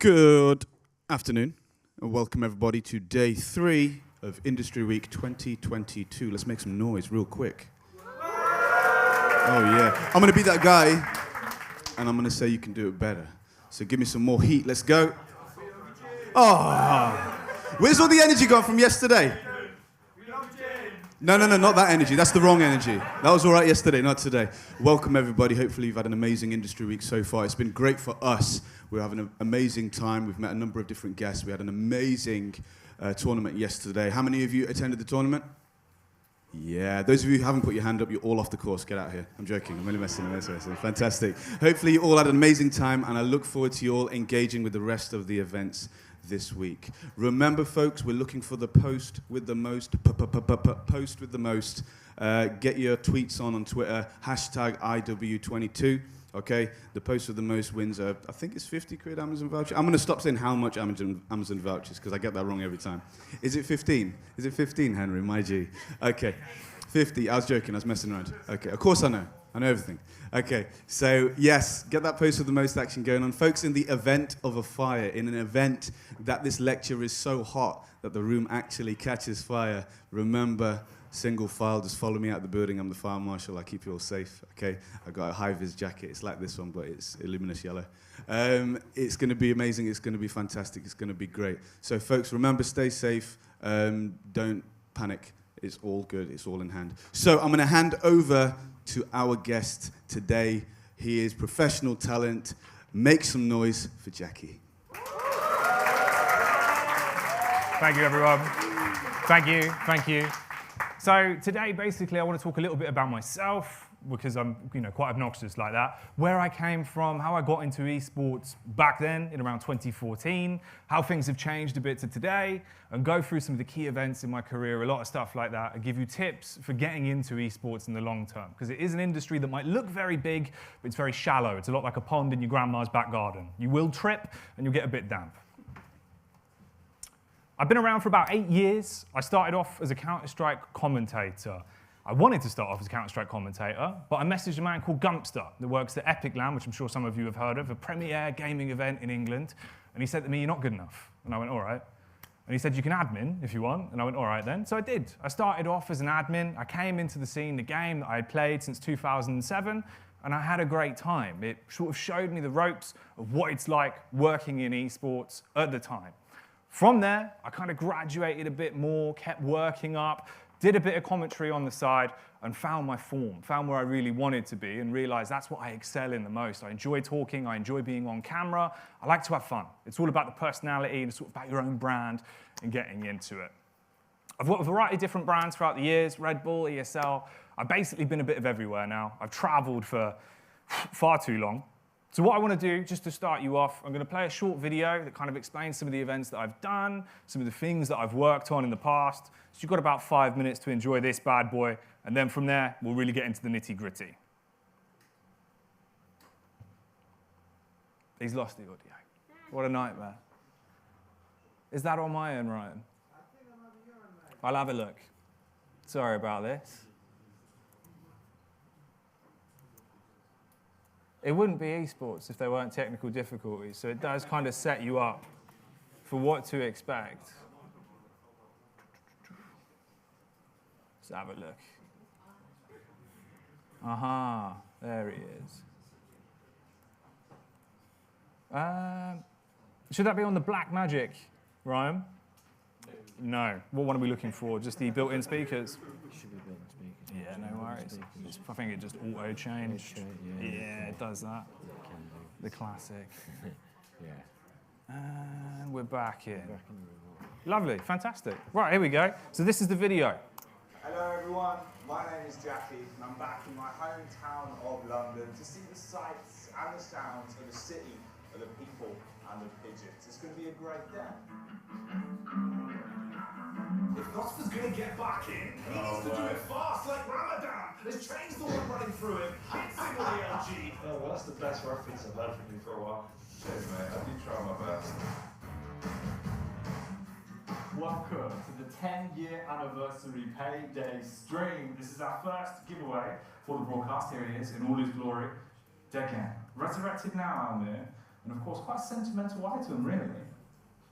Good afternoon, and welcome everybody to day 3 of Industry Week 2022. Let's make some noise real quick. Oh yeah, I'm gonna be that guy, and I'm gonna say you can do it better. So give me some more heat, let's go. Oh, where's all the energy gone from yesterday? No, not that energy. That's the wrong energy. That was all right yesterday, not today. Welcome, everybody. Hopefully you've had an amazing industry week so far. It's been great for us. We're having an amazing time. We've met a number of different guests. We had an amazing tournament yesterday. How many of you attended the tournament? Yeah, those of you who haven't put your hand up, you're all off the course. Get out here. I'm joking. I'm only messing with this. Fantastic. Hopefully you all had an amazing time, and I look forward to you all engaging with the rest of the events this week. Remember, folks, we're looking for the post with the most. Post with the most. Get your tweets on Twitter. Hashtag IW22. Okay, the post with the most wins. I think it's 50 quid Amazon voucher. I'm going to stop saying how much Amazon vouchers because I get that wrong every time. Is it 15? Is it 15, Henry? My G. Okay, 50. I was joking. I was messing around. Okay, of course I know. I know everything. Okay, so yes, get that post with the most action going on. Folks, in the event of a fire, in an event that this lecture is so hot that the room actually catches fire, remember, single file, just follow me out the building. I'm the fire marshal. I keep you all safe, okay? I got a high-vis jacket. It's like this one, but it's luminous yellow. It's going to be amazing. It's going to be fantastic. It's going to be great. So, folks, remember, stay safe. Don't panic. It's all good. It's all in hand. So I'm going to hand over to our guest today. He is professional talent. Make some noise for Jacky. Thank you, everyone. Thank you. So today, basically, I want to talk a little bit about myself, because I'm quite obnoxious like that, where I came from, how I got into esports back then, in around 2014, how things have changed a bit to today, and go through some of the key events in my career, a lot of stuff like that, and give you tips for getting into esports in the long term, because it is an industry that might look very big, but it's very shallow. It's a lot like a pond in your grandma's back garden. You will trip, and you'll get a bit damp. I've been around for about 8 years. I started off as a Counter-Strike commentator. I wanted to start off as a Counter-Strike commentator, but I messaged a man called Gumpster that works at Epic Land, which I'm sure some of you have heard of, a premier gaming event in England. And he said to me, "You're not good enough." And I went, "All right." And he said, "You can admin if you want." And I went, "All right then." So I did. I started off as an admin. I came into the scene, the game that I had played since 2007, and I had a great time. It sort of showed me the ropes of what it's like working in esports at the time. From there, I kind of graduated a bit more, kept working up, did a bit of commentary on the side, and found my form, found where I really wanted to be, and realized that's what I excel in the most. I enjoy talking, I enjoy being on camera, I like to have fun. It's all about the personality, and it's sort of about your own brand and getting into it. I've worked with a variety of different brands throughout the years, Red Bull, ESL. I've basically been a bit of everywhere now. I've traveled for far too long. So what I want to do, just to start you off, I'm going to play a short video that kind of explains some of the events that I've done, some of the things that I've worked on in the past. So you've got about 5 minutes to enjoy this bad boy, and then from there, we'll really get into the nitty-gritty. He's lost the audio. What a nightmare. Is that on my end, Ryan? I'll have a look. Sorry about this. It wouldn't be esports if there weren't technical difficulties, so it does kind of set you up for what to expect. Let's have a look. Aha, there he is. Should that be on the Black Magic, Ryan? No. What one are we looking for? Just the built-in speakers? Should be built-in speakers. Yeah, no worries. I think it just auto-changed. Yeah, it does that. It can do. The classic. Yeah. And we're back in. Back in the room. Lovely, fantastic. Right, here we go. So this is the video. Hello everyone, my name is Jacky and I'm back in my hometown of London to see the sights and the sounds of the city, of the people and the pigeons. It's going to be a great day. If Nosfer's gonna get back in, he needs to do it fast, like Ramadan. There's trains the one running through him. Hit him with the LG. Oh, well, that's the best reference I've heard from you for a while. Cheers mate, I do try my best. Welcome to the 10-year anniversary payday stream. This is our first giveaway for the broadcast. Here it is in all his glory. Declan, resurrected now, Almir. and of course quite a sentimental item, really.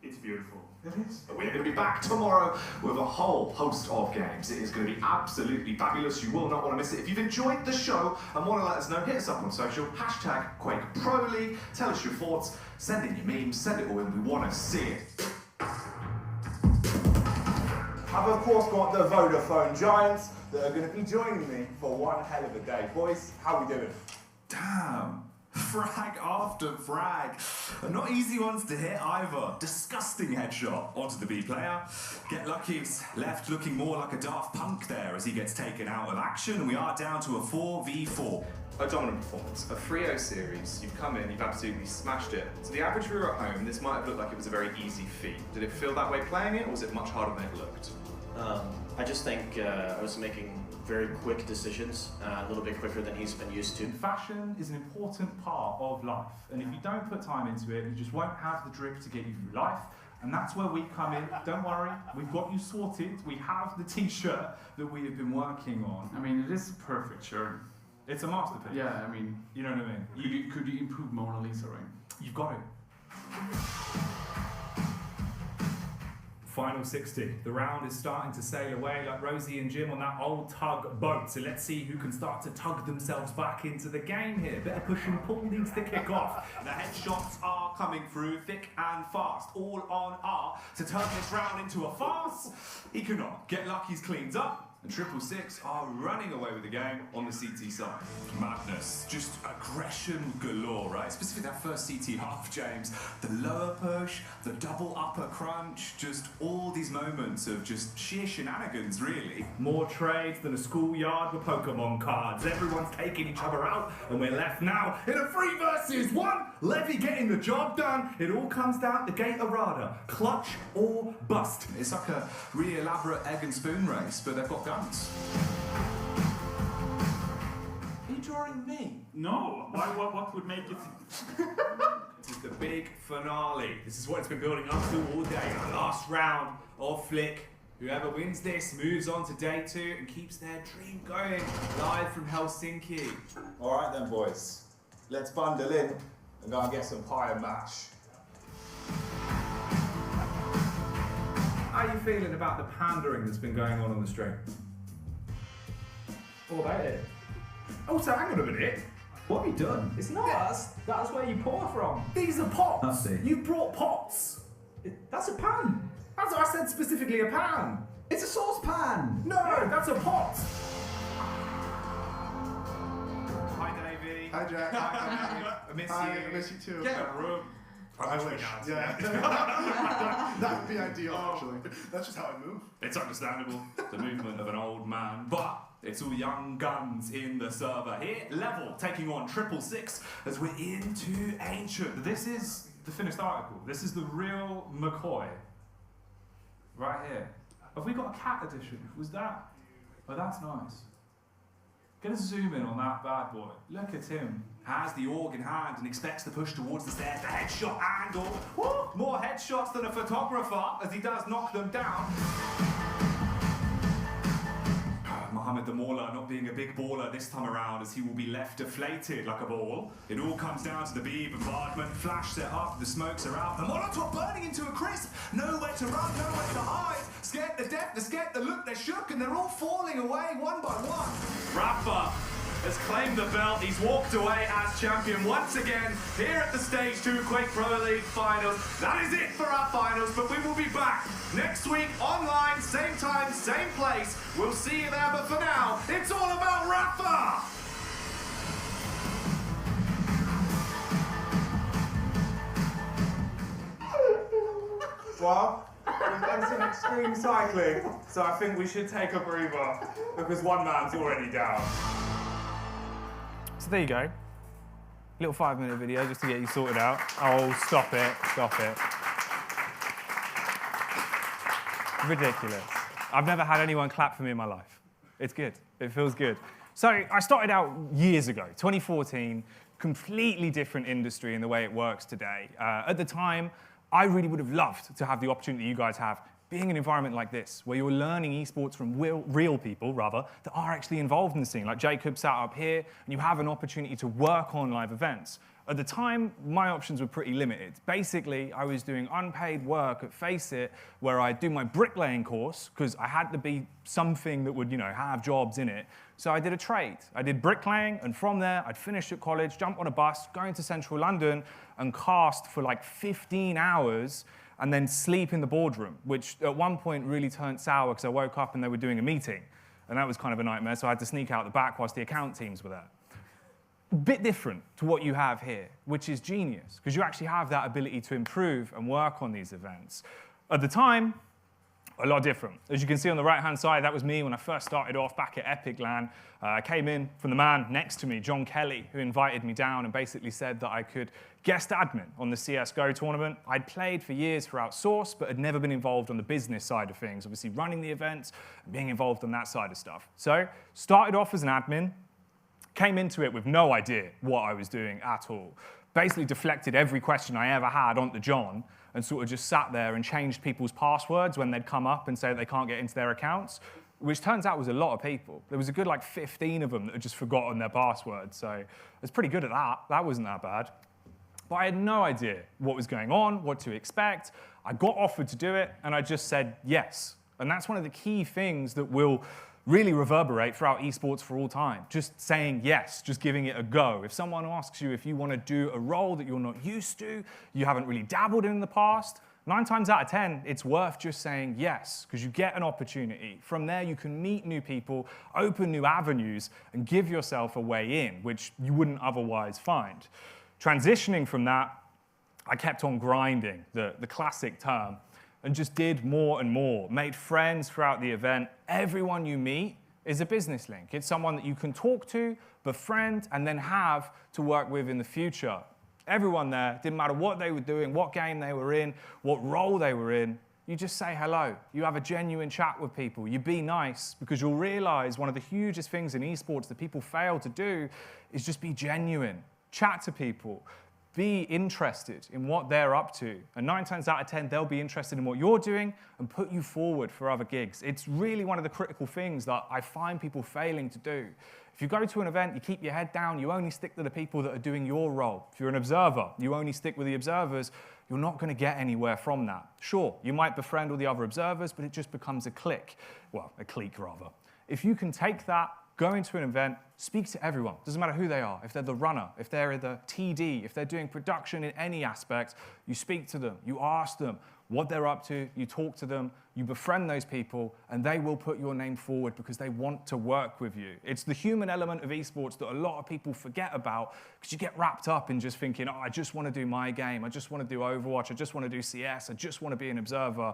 It's beautiful. It is. We're going to be back tomorrow with a whole host of games. It is going to be absolutely fabulous. You will not want to miss it. If you've enjoyed the show and want to let us know, hit us up on social, #QuakeProLeague. Tell us your thoughts, send in your memes, send it all in. We want to see it. I've of course got the Vodafone Giants that are going to be joining me for one hell of a day. Boys, how we doing? Damn. Frag after frag. Not easy ones to hit either. Disgusting headshot onto the B player. Get Lucky's left looking more like a Daft Punk there as he gets taken out of action. We are down to a 4v4. A dominant performance, a 3-0 series. You've come in, you've absolutely smashed it. To the average viewer at home, this might have looked like it was a very easy feat. Did it feel that way playing it, or was it much harder than it looked? I just think I was making very quick decisions, a little bit quicker than he's been used to. Fashion is an important part of life, and if you don't put time into it, you just won't have the drip to get you through life. And that's where we come in. Don't worry, we've got you sorted. We have the t-shirt that we have been working on. I mean, it is a perfect shirt. It's a masterpiece. Yeah, I mean, You know what I mean? could you improve Mona Lisa ring? You've got it. Final 60. The round is starting to sail away like Rosie and Jim on that old tug boat. So let's see who can start to tug themselves back into the game here. Bit of push and pull needs to kick off. The headshots are coming through thick and fast, all on R to turn this round into a farce. He cannot. Get Lucky's cleans up. And 666 are running away with the game on the CT side. Madness, just aggression galore, right? Specifically that first CT half, James. The lower push, the double upper crunch, just all these moments of just sheer shenanigans, really. More trades than a schoolyard with Pokemon cards. Everyone's taking each other out, and we're left now in a 3 versus 1. Levy getting the job done. It all comes down to Gatorada. Clutch or bust. It's like a really elaborate egg and spoon race, but they've got guns. Are you drawing me? No, what would make it? This is the big finale. This is what it's been building up to all day. The last round of Flick. Whoever wins this moves on to day 2 and keeps their dream going. Live from Helsinki. All right then, boys. Let's bundle in and go and get some pie and mash. How are you feeling about the pandering that's been going on the stream? What about it? Also, hang on a minute. What have you done? It's not us. That's where you pour from. These are pots. That's it. You brought pots. That's a pan. That's what I said, specifically a pan. It's a saucepan. No, that's a pot. Hi, Davey. Hi, Jack. I miss Hi, you. I miss you too. Get a room. I wish. Yeah. That would be ideal, actually. That's just how I move. It's understandable, the movement of an old man, but it's all young guns in the server here. Level taking on 666 as we're into Ancient. This is the finished article. This is the real McCoy. Right here. Have we got a cat edition? Was that? Oh, that's nice. Get a zoom in on that bad boy. Look at him. Has the org in hand and expects to push towards the stairs. The headshot angle. Woo! More headshots than a photographer as he does knock them down. Mohamed the Mauler not being a big baller this time around as he will be left deflated like a ball. It all comes down to the B bombardment. Flash set up, the smokes are out. The Molotov burning into a crisp. Nowhere to run, nowhere to hide. Scared the depth, they're scared the look, they're shook, and they're all falling away one by one. Rafa has claimed the belt. He's walked away as champion once again here at the Stage 2 Quake Pro League Finals. That is it for our finals, but we will be back next week online, same time, same place. We'll see you there, but for now, it's all about Rafa! Well, we've done some extreme cycling, so I think we should take a breather because one man's already down. So there you go. Little 5-minute video just to get you sorted out. Oh, stop it, stop it. Ridiculous. I've never had anyone clap for me in my life. It's good, it feels good. So I started out years ago, 2014, completely different industry in the way it works today. At the time, I really would have loved to have the opportunity you guys have, being in an environment like this, where you're learning esports from real people, rather, that are actually involved in the scene. Like Jacob sat up here, and you have an opportunity to work on live events. At the time, my options were pretty limited. Basically, I was doing unpaid work at Face It, where I'd do my bricklaying course, because I had to be something that would, have jobs in it. So I did a trade. I did bricklaying, and from there, I'd finish at college, jump on a bus, go into central London, and cast for like 15 hours, and then sleep in the boardroom, which at one point really turned sour because I woke up and they were doing a meeting. And that was kind of a nightmare, so I had to sneak out the back whilst the account teams were there. Bit different to what you have here, which is genius, because you actually have that ability to improve and work on these events. At the time, a lot different. As you can see on the right-hand side, that was me when I first started off back at Epic LAN. I came in from the man next to me, John Kelly, who invited me down and basically said that I could guest admin on the CSGO tournament. I'd played for years for Outsource, but had never been involved on the business side of things, obviously running the events and being involved on that side of stuff. So started off as an admin, came into it with no idea what I was doing at all. Basically deflected every question I ever had onto John and sort of just sat there and changed people's passwords when they'd come up and say that they can't get into their accounts, which turns out was a lot of people. There was a good like 15 of them that had just forgotten their passwords, so I was pretty good at that. That wasn't that bad. But I had no idea what was going on, what to expect. I got offered to do it, and I just said yes. And that's one of the key things that will really reverberate throughout esports for all time. Just saying yes, just giving it a go. If someone asks you if you want to do a role that you're not used to, you haven't really dabbled in the past, 9 times out of 10, it's worth just saying yes, because you get an opportunity. From there, you can meet new people, open new avenues, and give yourself a way in, which you wouldn't otherwise find. Transitioning from that, I kept on grinding, the classic term, and just did more and more, made friends throughout the event. Everyone you meet is a business link. It's someone that you can talk to, befriend, and then have to work with in the future. Everyone there, didn't matter what they were doing, what game they were in, what role they were in, you just say hello. You have a genuine chat with people. You be nice, because you'll realize one of the hugest things in esports that people fail to do is just be genuine. Chat to people. Be interested in what they're up to. And 9 times out of 10, they'll be interested in what you're doing and put you forward for other gigs. It's really one of the critical things that I find people failing to do. If you go to an event, you keep your head down, you only stick to the people that are doing your role. If you're an observer, you only stick with the observers, you're not going to get anywhere from that. Sure, you might befriend all the other observers, but it just becomes a clique. Well, a clique rather. If you can take that, go into an event, speak to everyone. Doesn't matter who they are. If they're the runner, if they're the TD, if they're doing production in any aspect, you speak to them, you ask them what they're up to, you talk to them, you befriend those people, and they will put your name forward because they want to work with you. It's the human element of esports that a lot of people forget about, because you get wrapped up in just thinking, oh, I just want to do my game, I just want to do Overwatch, I just want to do CS, I just want to be an observer.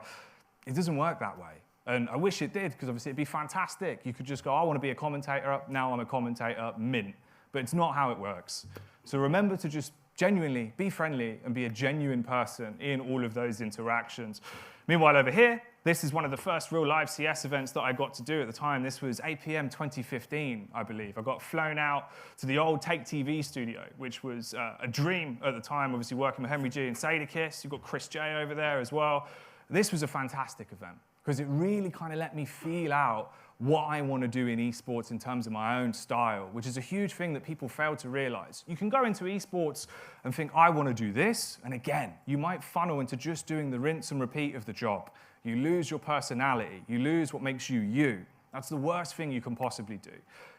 It doesn't work that way. And I wish it did, because obviously it'd be fantastic. You could just go, I want to be a commentator, now I'm a commentator, mint. But it's not how it works. So remember to just genuinely be friendly and be a genuine person in all of those interactions. Meanwhile, over here, this is one of the first real live CS events that I got to do at the time. This was APM 2015, I believe. I got flown out to the old Take TV studio, which was a dream at the time, obviously working with Henry G and Sadakiss. You've got Chris J over there as well. This was a fantastic event, because it really kind of let me feel out what I want to do in esports in terms of my own style, which is a huge thing that people fail to realize. You can go into esports and think, I want to do this, and again, you might funnel into just doing the rinse and repeat of the job. You lose your personality. You lose what makes you you. That's the worst thing you can possibly do.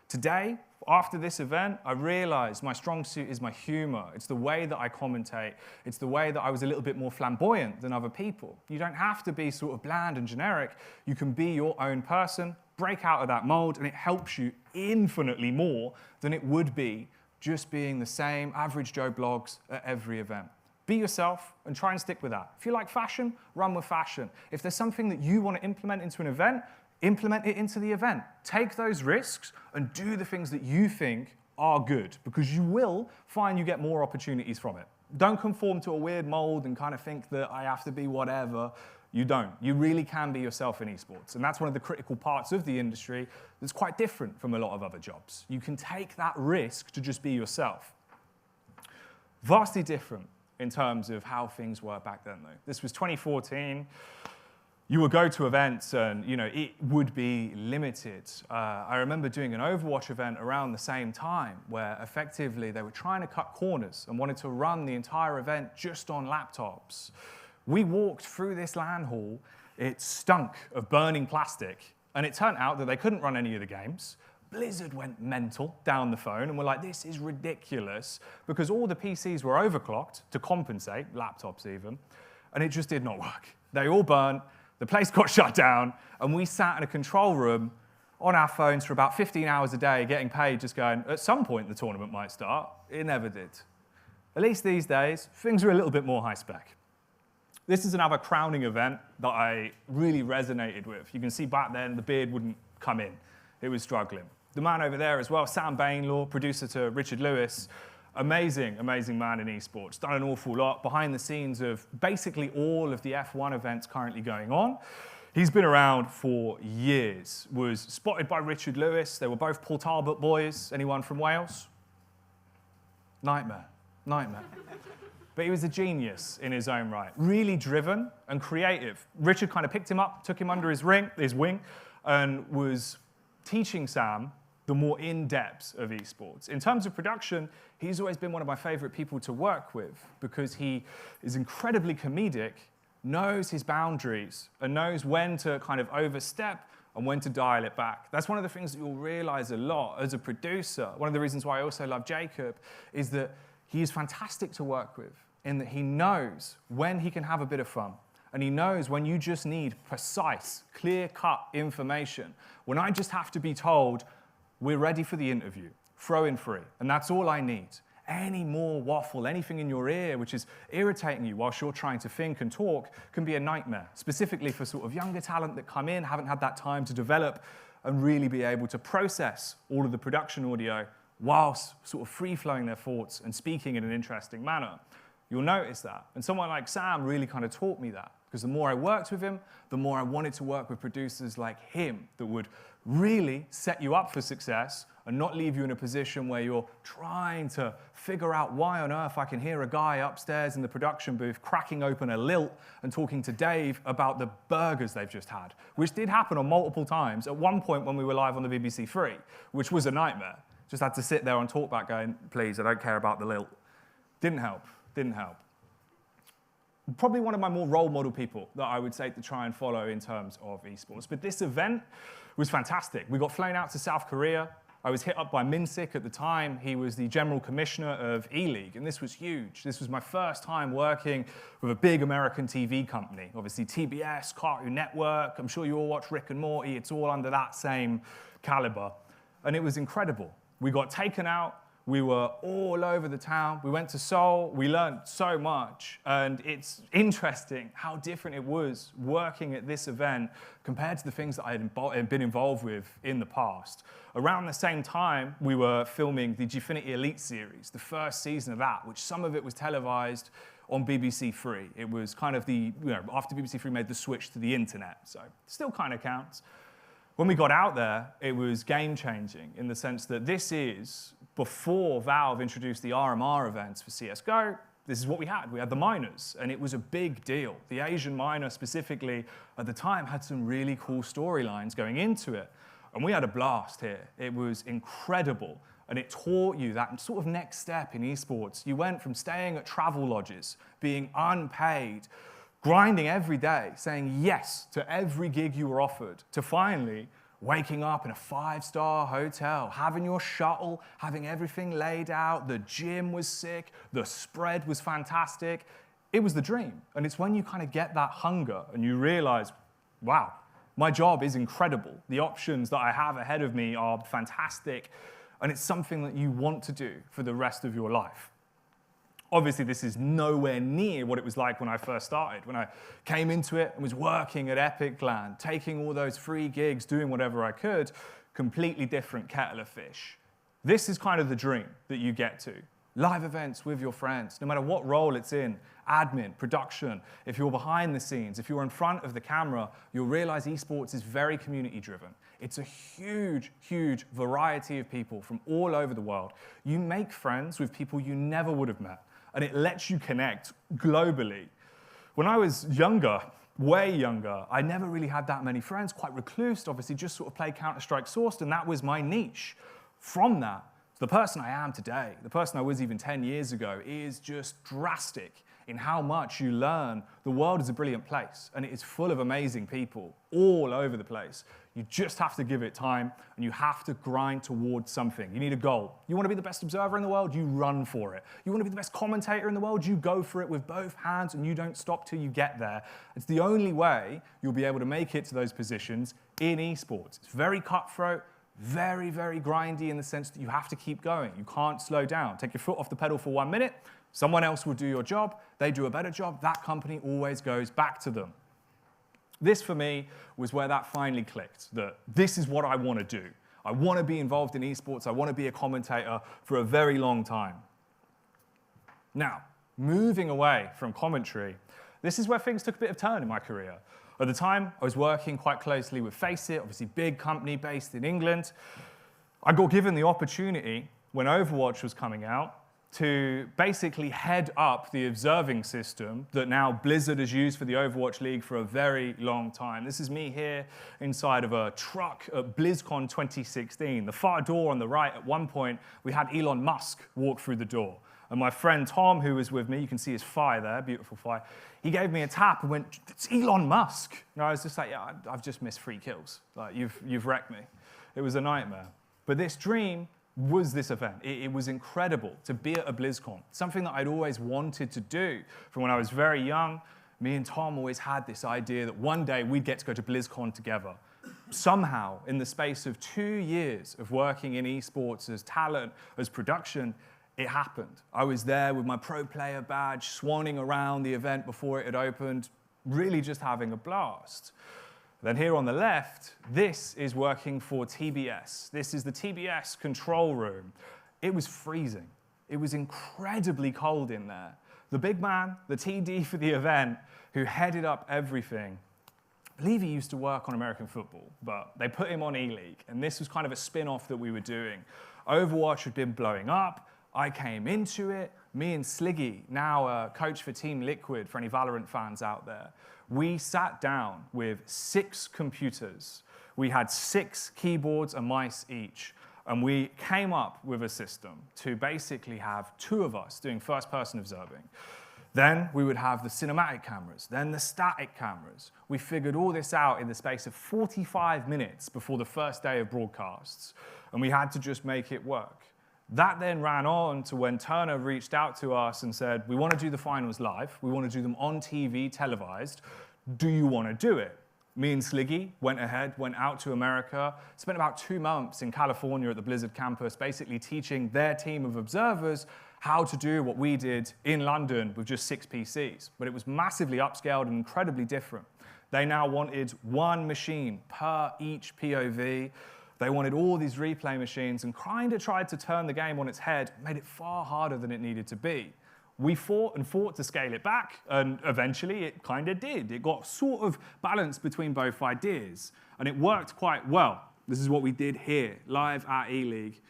Today, after this event, I realized my strong suit is my humor. It's the way that I commentate. It's the way that I was a little bit more flamboyant than other people. You don't have to be sort of bland and generic. You can be your own person, break out of that mold, and it helps you infinitely more than it would be just being the same average Joe blogs at every event. Be yourself and try and stick with that. If you like fashion, run with fashion. If there's something that you want to implement into an event, implement it into the event. Take those risks and do the things that you think are good, because you will find you get more opportunities from it. Don't conform to a weird mold and kind of think that I have to be whatever. You don't. You really can be yourself in esports. And that's one of the critical parts of the industry that's quite different from a lot of other jobs. You can take that risk to just be yourself. Vastly different in terms of how things were back then, though. This was 2014. you would go to events and it would be limited. I remember doing an Overwatch event around the same time where effectively they were trying to cut corners and wanted to run the entire event just on laptops. We walked through this LAN hall, it stunk of burning plastic, and it turned out that they couldn't run any of the games. Blizzard went mental down the phone and were like, this is ridiculous, because all the PCs were overclocked to compensate, laptops even, and it just did not work. They all burnt. The place got shut down, and we sat in a control room on our phones for about 15 hours a day, getting paid, just going, at some point the tournament might start. It never did. At least these days, things are a little bit more high spec. This is another crowning event that I really resonated with. You can see back then the beard wouldn't come in. It was struggling. The man over there as well, Sam Bainlaw, producer to Richard Lewis, amazing, amazing man in esports. Done an awful lot behind the scenes of basically all of the F1 events currently going on. He's been around for years. Was spotted by Richard Lewis. They were both Paul Talbot boys. Anyone from Wales? Nightmare, nightmare. But he was a genius in his own right. Really driven and creative. Richard kind of picked him up, took him under his wing, and was teaching Sam the more in-depths of esports. In terms of production, he's always been one of my favorite people to work with because he is incredibly comedic, knows his boundaries, and knows when to kind of overstep and when to dial it back. That's one of the things that you'll realize a lot as a producer. One of the reasons why I also love Jacob is that he is fantastic to work with in that he knows when he can have a bit of fun. And he knows when you just need precise, clear-cut information. When I just have to be told, we're ready for the interview, throw in free, and that's all I need. Any more waffle, anything in your ear which is irritating you whilst you're trying to think and talk can be a nightmare, specifically for sort of younger talent that come in, haven't had that time to develop and really be able to process all of the production audio whilst sort of free-flowing their thoughts and speaking in an interesting manner. You'll notice that. And someone like Sam really kind of taught me that, because the more I worked with him, the more I wanted to work with producers like him that would really set you up for success and not leave you in a position where you're trying to figure out why on earth I can hear a guy upstairs in the production booth cracking open a lilt and talking to Dave about the burgers they've just had, which did happen on multiple times at one point when we were live on the BBC Three, which was a nightmare. Just had to sit there on talkback going, please, I don't care about the lilt. Didn't help, didn't help. Probably one of my more role model people that I would say to try and follow in terms of esports. But this event was fantastic. We got flown out to South Korea. I was hit up by Minsik at the time. He was the general commissioner of E-League, and this was huge. This was my first time working with a big American TV company. Obviously, TBS, Cartoon Network. I'm sure you all watch Rick and Morty. It's all under that same caliber. And it was incredible. We got taken out. We were all over the town. We went to Seoul. We learned so much. And it's interesting how different it was working at this event compared to the things that I had been involved with in the past. Around the same time, we were filming the Gfinity Elite series, the first season of that, which some of it was televised on BBC Three. It was kind of the, after BBC Three made the switch to the internet, so it still kind of counts. When we got out there, it was game-changing in the sense that this is before Valve introduced the RMR events for CSGO. This is what we had. We had the minors, and it was a big deal. The Asian minor specifically, at the time, had some really cool storylines going into it, and we had a blast here. It was incredible, and it taught you that sort of next step in esports. You went from staying at travel lodges, being unpaid, grinding every day, saying yes to every gig you were offered, to finally waking up in a 5-star hotel, having your shuttle, having everything laid out, the gym was sick, the spread was fantastic. It was the dream. And it's when you kind of get that hunger and you realize, wow, my job is incredible. The options that I have ahead of me are fantastic. And it's something that you want to do for the rest of your life. Obviously, this is nowhere near what it was like when I first started. When I came into it and was working at Epic Land, taking all those free gigs, doing whatever I could, completely different kettle of fish. This is kind of the dream that you get to. Live events with your friends, no matter what role it's in, admin, production, if you're behind the scenes, if you're in front of the camera, you'll realize esports is very community-driven. It's a huge, huge variety of people from all over the world. You make friends with people you never would have met, and it lets you connect globally. When I was younger, way younger, I never really had that many friends, quite recluse, obviously just sort of played Counter-Strike sourced, and that was my niche. From that, the person I am today, the person I was even 10 years ago, is just drastic in how much you learn. The world is a brilliant place, and it is full of amazing people all over the place. You just have to give it time, and you have to grind towards something. You need a goal. You want to be the best observer in the world? You run for it. You want to be the best commentator in the world? You go for it with both hands, and you don't stop till you get there. It's the only way you'll be able to make it to those positions in esports. It's very cutthroat, very, very grindy in the sense that you have to keep going. You can't slow down. Take your foot off the pedal for 1 minute, someone else will do your job, they do a better job, that company always goes back to them. This, for me, was where that finally clicked, that this is what I want to do. I want to be involved in esports, I want to be a commentator for a very long time. Now, moving away from commentary, this is where things took a bit of a turn in my career. At the time, I was working quite closely with Faceit, obviously big company based in England. I got given the opportunity, when Overwatch was coming out, to basically head up the observing system that now Blizzard has used for the Overwatch League for a very long time. This is me here inside of a truck at BlizzCon 2016. The far door on the right, at one point, we had Elon Musk walk through the door. And my friend Tom, who was with me, you can see his fire there, beautiful fire, he gave me a tap and went, "It's Elon Musk." And I was just like, yeah, I've just missed 3 kills. Like, you've wrecked me. It was a nightmare. But this dream was this event. It was incredible to be at a BlizzCon, something that I'd always wanted to do. From when I was very young, me and Tom always had this idea that one day we'd get to go to BlizzCon together. Somehow, in the space of 2 years of working in esports as talent, as production, it happened. I was there with my pro player badge, swanning around the event before it had opened, really just having a blast. Then here on the left, this is working for TBS. This is the TBS control room. It was freezing. It was incredibly cold in there. The big man, the TD for the event, who headed up everything, I believe he used to work on American football, but they put him on E-League, and this was kind of a spin-off that we were doing. Overwatch had been blowing up. I came into it. Me and Sliggy, now a coach for Team Liquid, for any Valorant fans out there, we sat down with 6 computers. We had 6 keyboards and mice each, and we came up with a system to basically have 2 of us doing first-person observing. Then we would have the cinematic cameras, then the static cameras. We figured all this out in the space of 45 minutes before the first day of broadcasts, and we had to just make it work. That then ran on to when Turner reached out to us and said, we want to do the finals live, we want to do them on TV, televised, do you want to do it? Me and Sliggy went ahead, went out to America, spent about 2 months in California at the Blizzard campus, basically teaching their team of observers how to do what we did in London with just 6 PCs. But it was massively upscaled and incredibly different. They now wanted 1 machine per each POV. They wanted all these replay machines and kind of tried to turn the game on its head, made it far harder than it needed to be. We fought and fought to scale it back, and eventually it kind of did. It got sort of balanced between both ideas, and it worked quite well. This is what we did here, live at E-League.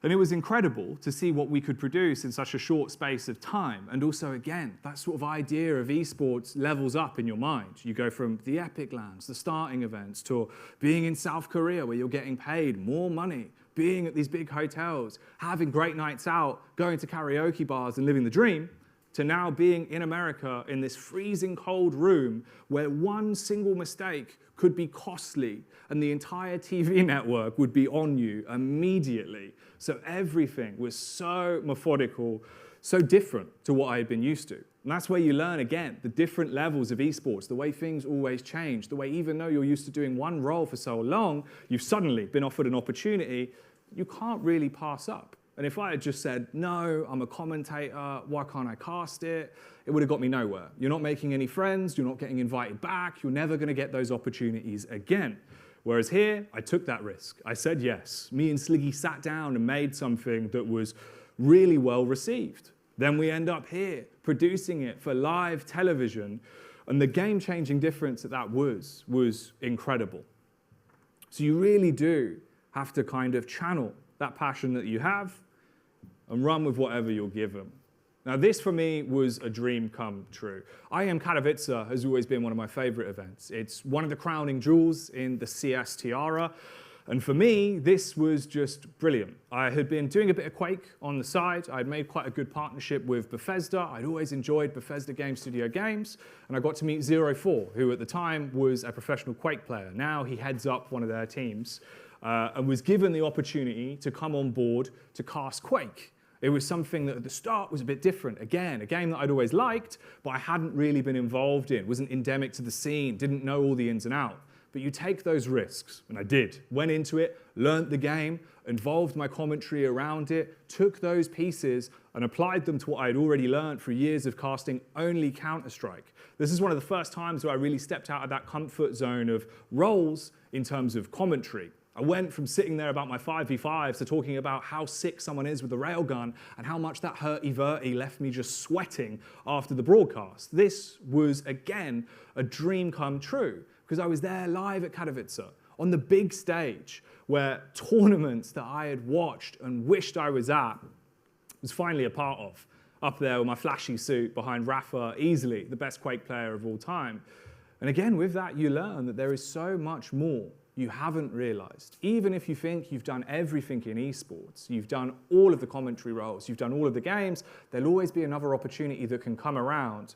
And it was incredible to see what we could produce in such a short space of time. And also, again, that sort of idea of esports levels up in your mind. You go from the epic lands, the starting events, to being in South Korea where you're getting paid more money, being at these big hotels, having great nights out, going to karaoke bars and living the dream, to now being in America in this freezing cold room where one single mistake could be costly and the entire TV network would be on you immediately. So everything was so methodical, so different to what I had been used to. And that's where you learn, again, the different levels of esports, the way things always change, the way even though you're used to doing one role for so long, you've suddenly been offered an opportunity you can't really pass up. And if I had just said, no, I'm a commentator, why can't I cast it? It would have got me nowhere. You're not making any friends, you're not getting invited back, you're never going to get those opportunities again. Whereas here, I took that risk. I said yes. Me and Sliggy sat down and made something that was really well received. Then we end up here, producing it for live television, and the game-changing difference that was incredible. So you really do have to kind of channel that passion that you have and run with whatever you're given. Now this for me was a dream come true. IEM Katowice has always been one of my favorite events. It's one of the crowning jewels in the CS tiara. And for me, this was just brilliant. I had been doing a bit of Quake on the side. I'd made quite a good partnership with Bethesda. I'd always enjoyed Bethesda Game Studio games. And I got to meet 04, who at the time was a professional Quake player. Now he heads up one of their teams and was given the opportunity to come on board to cast Quake. It was something that at the start was a bit different. Again, a game that I'd always liked, but I hadn't really been involved in, wasn't endemic to the scene, didn't know all the ins and outs. But you take those risks, and I did. Went into it, learnt the game, involved my commentary around it, took those pieces and applied them to what I had already learned through years of casting only Counter-Strike. This is one of the first times where I really stepped out of that comfort zone of roles in terms of commentary. I went from sitting there about my 5v5s to talking about how sick someone is with the railgun and how much that hurty-verty left me just sweating after the broadcast. This was, again, a dream come true because I was there live at Katowice on the big stage where tournaments that I had watched and wished I was at was finally a part of. Up there with my flashy suit behind Rafa, easily the best Quake player of all time. And again, with that, you learn that there is so much more you haven't realized. Even if you think you've done everything in esports, you've done all of the commentary roles, you've done all of the games, there'll always be another opportunity that can come around.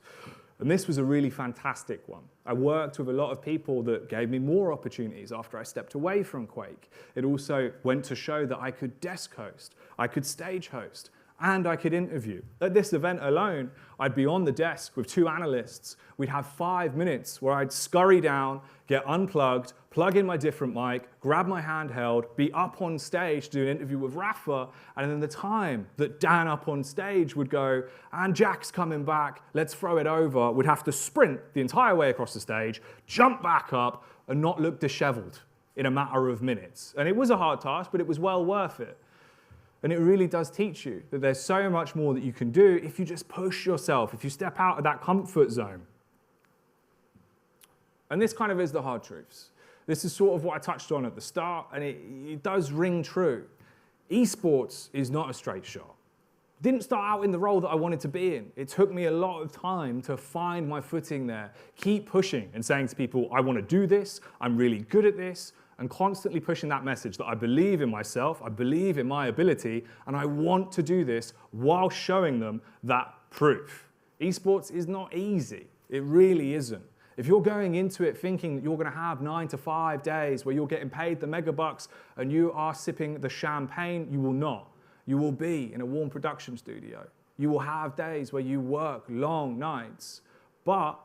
And this was a really fantastic one. I worked with a lot of people that gave me more opportunities after I stepped away from Quake. It also went to show that I could desk host, I could stage host, and I could interview. At this event alone, I'd be on the desk with 2 analysts. We'd have 5 minutes where I'd scurry down, get unplugged, plug in my different mic, grab my handheld, be up on stage to do an interview with Rafa, and then the time that Dan up on stage would go, and Jack's coming back, let's throw it over, would have to sprint the entire way across the stage, jump back up, and not look disheveled in a matter of minutes. And it was a hard task, but it was well worth it. And it really does teach you that there's so much more that you can do if you just push yourself, if you step out of that comfort zone. And this kind of is the hard truths. This is sort of what I touched on at the start, and it does ring true. Esports is not a straight shot. Didn't start out in the role that I wanted to be in. It took me a lot of time to find my footing there, keep pushing and saying to people, I want to do this, I'm really good at this, and constantly pushing that message that I believe in myself, I believe in my ability, and I want to do this while showing them that proof. Esports is not easy. It really isn't. If you're going into it thinking that you're going to have 9 to 5 days where you're getting paid the mega bucks and you are sipping the champagne, you will not. You will be in a warm production studio. You will have days where you work long nights, but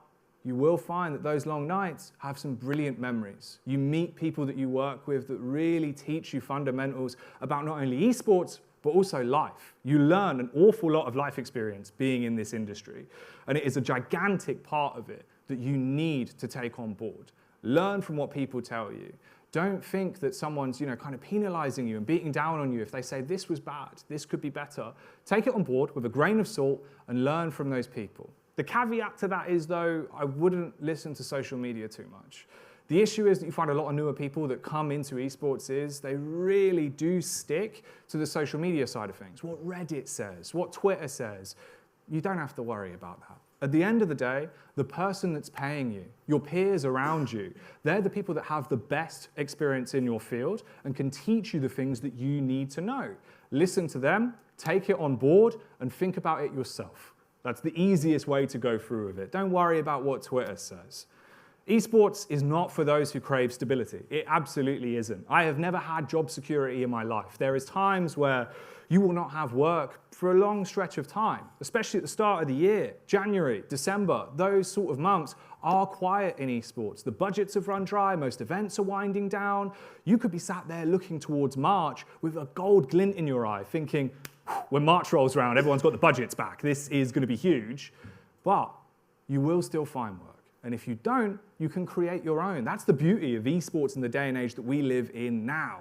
you will find that those long nights have some brilliant memories. You meet people that you work with that really teach you fundamentals about not only esports, but also life. You learn an awful lot of life experience being in this industry. And it is a gigantic part of it that you need to take on board. Learn from what people tell you. Don't think that someone's kind of penalizing you and beating down on you if they say this was bad, this could be better. Take it on board with a grain of salt and learn from those people. The caveat to that is, though, I wouldn't listen to social media too much. The issue is that you find a lot of newer people that come into esports is they really do stick to the social media side of things. What Reddit says, what Twitter says, you don't have to worry about that. At the end of the day, the person that's paying you, your peers around you, they're the people that have the best experience in your field and can teach you the things that you need to know. Listen to them, take it on board, and think about it yourself. That's the easiest way to go through with it. Don't worry about what Twitter says. Esports is not for those who crave stability. It absolutely isn't. I have never had job security in my life. There is times where you will not have work for a long stretch of time, especially at the start of the year. January, December, those sort of months are quiet in esports. The budgets have run dry, most events are winding down. You could be sat there looking towards March with a gold glint in your eye, thinking, when March rolls around, everyone's got the budgets back. This is going to be huge. But you will still find work. And if you don't, you can create your own. That's the beauty of esports in the day and age that we live in now.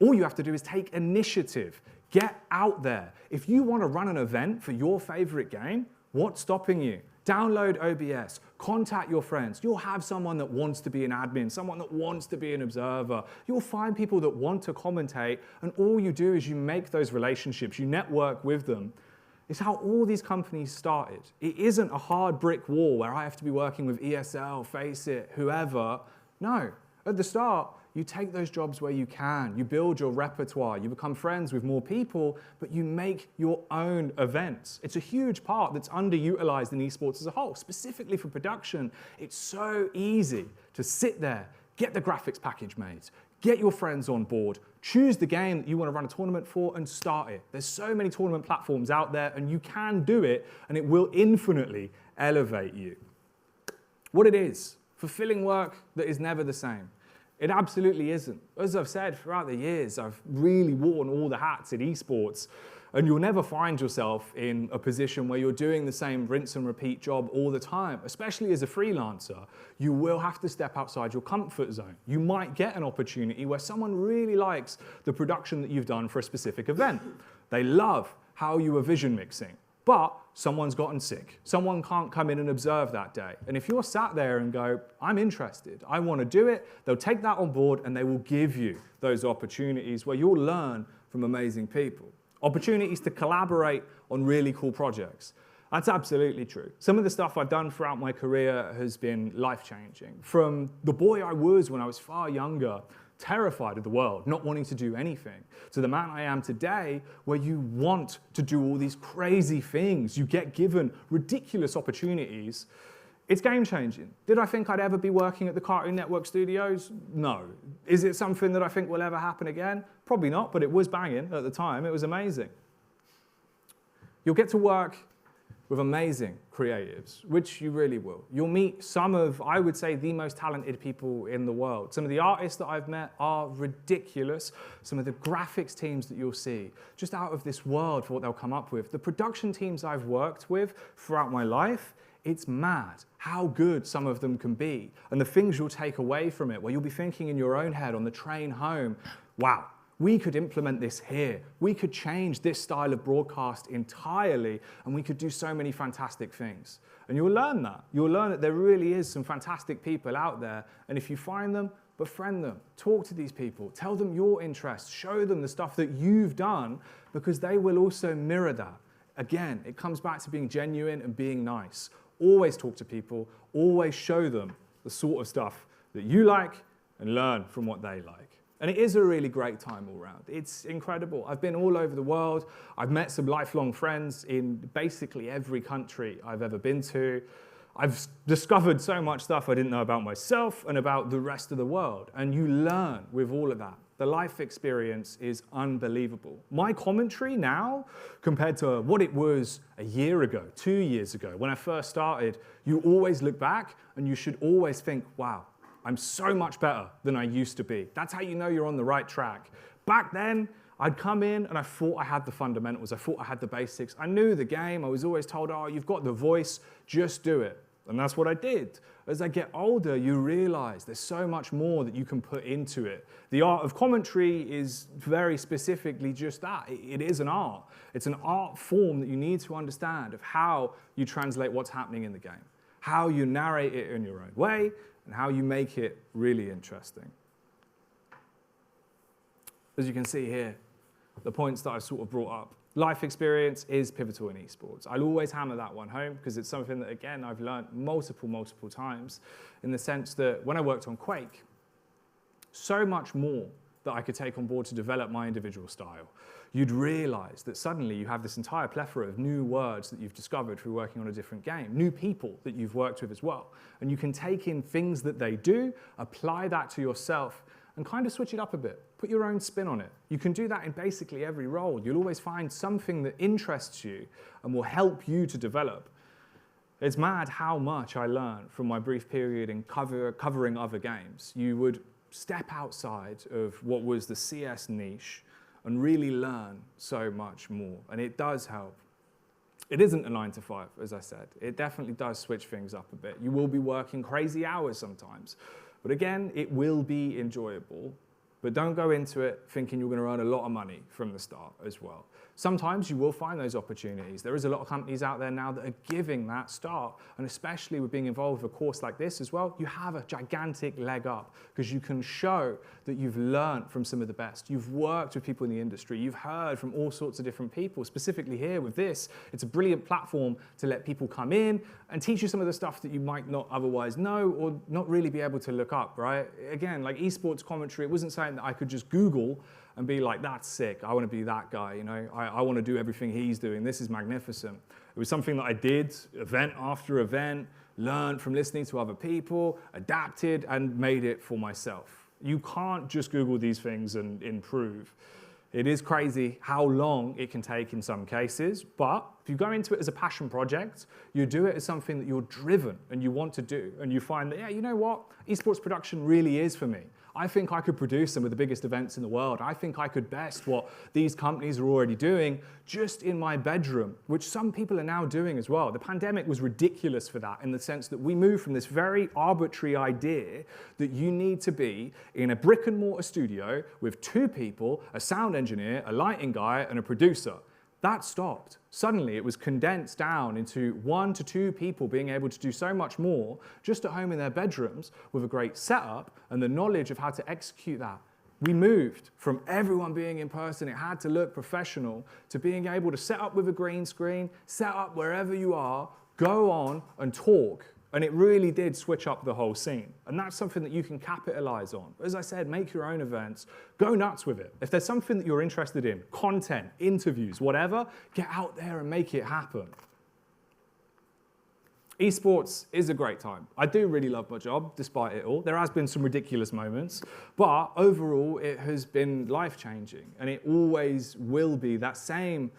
All you have to do is take initiative. Get out there. If you want to run an event for your favorite game, what's stopping you? Download OBS, contact your friends. You'll have someone that wants to be an admin, someone that wants to be an observer. You'll find people that want to commentate, and all you do is you make those relationships, you network with them. It's how all these companies started. It isn't a hard brick wall where I have to be working with ESL, Faceit, whoever. No, at the start, you take those jobs where you can. You build your repertoire. You become friends with more people, but you make your own events. It's a huge part that's underutilized in esports as a whole, specifically for production. It's so easy to sit there, get the graphics package made, get your friends on board, choose the game that you want to run a tournament for, and start it. There's so many tournament platforms out there, and you can do it, and it will infinitely elevate you. What it is, fulfilling work that is never the same. It absolutely isn't. As I've said throughout the years, I've really worn all the hats in esports, and you'll never find yourself in a position where you're doing the same rinse and repeat job all the time, especially as a freelancer. You will have to step outside your comfort zone. You might get an opportunity where someone really likes the production that you've done for a specific event. They love how you were vision mixing, but someone's gotten sick. Someone can't come in and observe that day. And if you're sat there and go, I'm interested, I want to do it, they'll take that on board and they will give you those opportunities where you'll learn from amazing people. Opportunities to collaborate on really cool projects. That's absolutely true. Some of the stuff I've done throughout my career has been life-changing. From the boy I was when I was far younger, terrified of the world, not wanting to do anything, to the man I am today, where you want to do all these crazy things. You get given ridiculous opportunities. It's game-changing. Did I think I'd ever be working at the Cartoon Network studios? No. Is it something that I think will ever happen again? Probably not, but it was banging at the time. It was amazing. You'll get to work with amazing creatives, which you really will. You'll meet some of, I would say, the most talented people in the world. Some of the artists that I've met are ridiculous. Some of the graphics teams that you'll see, just out of this world for what they'll come up with. The production teams I've worked with throughout my life, it's mad how good some of them can be. And the things you'll take away from it, where you'll be thinking in your own head on the train home, wow, we could implement this here. We could change this style of broadcast entirely, and we could do so many fantastic things. And you'll learn that. You'll learn that there really is some fantastic people out there, and if you find them, befriend them. Talk to these people. Tell them your interests. Show them the stuff that you've done, because they will also mirror that. Again, it comes back to being genuine and being nice. Always talk to people. Always show them the sort of stuff that you like and learn from what they like. And it is a really great time all around. It's incredible. I've been all over the world. I've met some lifelong friends in basically every country I've ever been to. I've discovered so much stuff I didn't know about myself and about the rest of the world. And you learn with all of that. The life experience is unbelievable. My commentary now, compared to what it was a year ago, 2 years ago, when I first started, you always look back and you should always think, wow, I'm so much better than I used to be. That's how you know you're on the right track. Back then, I'd come in and I thought I had the fundamentals. I thought I had the basics. I knew the game. I was always told, oh, you've got the voice, just do it. And that's what I did. As I get older, you realize there's so much more that you can put into it. The art of commentary is very specifically just that. It is an art. It's an art form that you need to understand of how you translate what's happening in the game, how you narrate it in your own way, and how you make it really interesting. As you can see here, the points that I've sort of brought up. Life experience is pivotal in esports. I'll always hammer that one home because it's something that, again, I've learned multiple times in the sense that when I worked on Quake, so much more that I could take on board to develop my individual style. You'd realize that suddenly you have this entire plethora of new words that you've discovered through working on a different game, new people that you've worked with as well. And you can take in things that they do, apply that to yourself, and kind of switch it up a bit. Put your own spin on it. You can do that in basically every role. You'll always find something that interests you and will help you to develop. It's mad how much I learned from my brief period in covering other games. You would step outside of what was the CS niche and really learn so much more. And it does help. It isn't a 9 to 5, as I said. It definitely does switch things up a bit. You will be working crazy hours sometimes. But again, it will be enjoyable. But don't go into it thinking you're going to earn a lot of money from the start as well. Sometimes you will find those opportunities. There is a lot of companies out there now that are giving that start, and especially with being involved with a course like this as well, you have a gigantic leg up because you can show that you've learned from some of the best. You've worked with people in the industry. You've heard from all sorts of different people. Specifically here with this, it's a brilliant platform to let people come in and teach you some of the stuff that you might not otherwise know or not really be able to look up, right? Again, like esports commentary, it wasn't something that I could just Google and be like, that's sick, I want to be that guy, you know, I want to do everything he's doing, this is magnificent. It was something that I did, event after event, learned from listening to other people, adapted, and made it for myself. You can't just Google these things and improve. It is crazy how long it can take in some cases, but if you go into it as a passion project, you do it as something that you're driven and you want to do, and you find that, yeah, you know what, esports production really is for me. I think I could produce some of the biggest events in the world. I think I could best what these companies are already doing just in my bedroom, which some people are now doing as well. The pandemic was ridiculous for that in the sense that we moved from this very arbitrary idea that you need to be in a brick and mortar studio with 2 people, a sound engineer, a lighting guy, and a producer. That stopped. Suddenly it was condensed down into 1 to 2 people being able to do so much more just at home in their bedrooms with a great setup and the knowledge of how to execute that. We moved from everyone being in person, it had to look professional, to being able to set up with a green screen, set up wherever you are, go on and talk. And it really did switch up the whole scene. And that's something that you can capitalize on. As I said, make your own events, go nuts with it. If there's something that you're interested in, content, interviews, whatever, get out there and make it happen. Esports is a great time. I do really love my job, despite it all. There has been some ridiculous moments, but overall it has been life-changing, and it always will be that same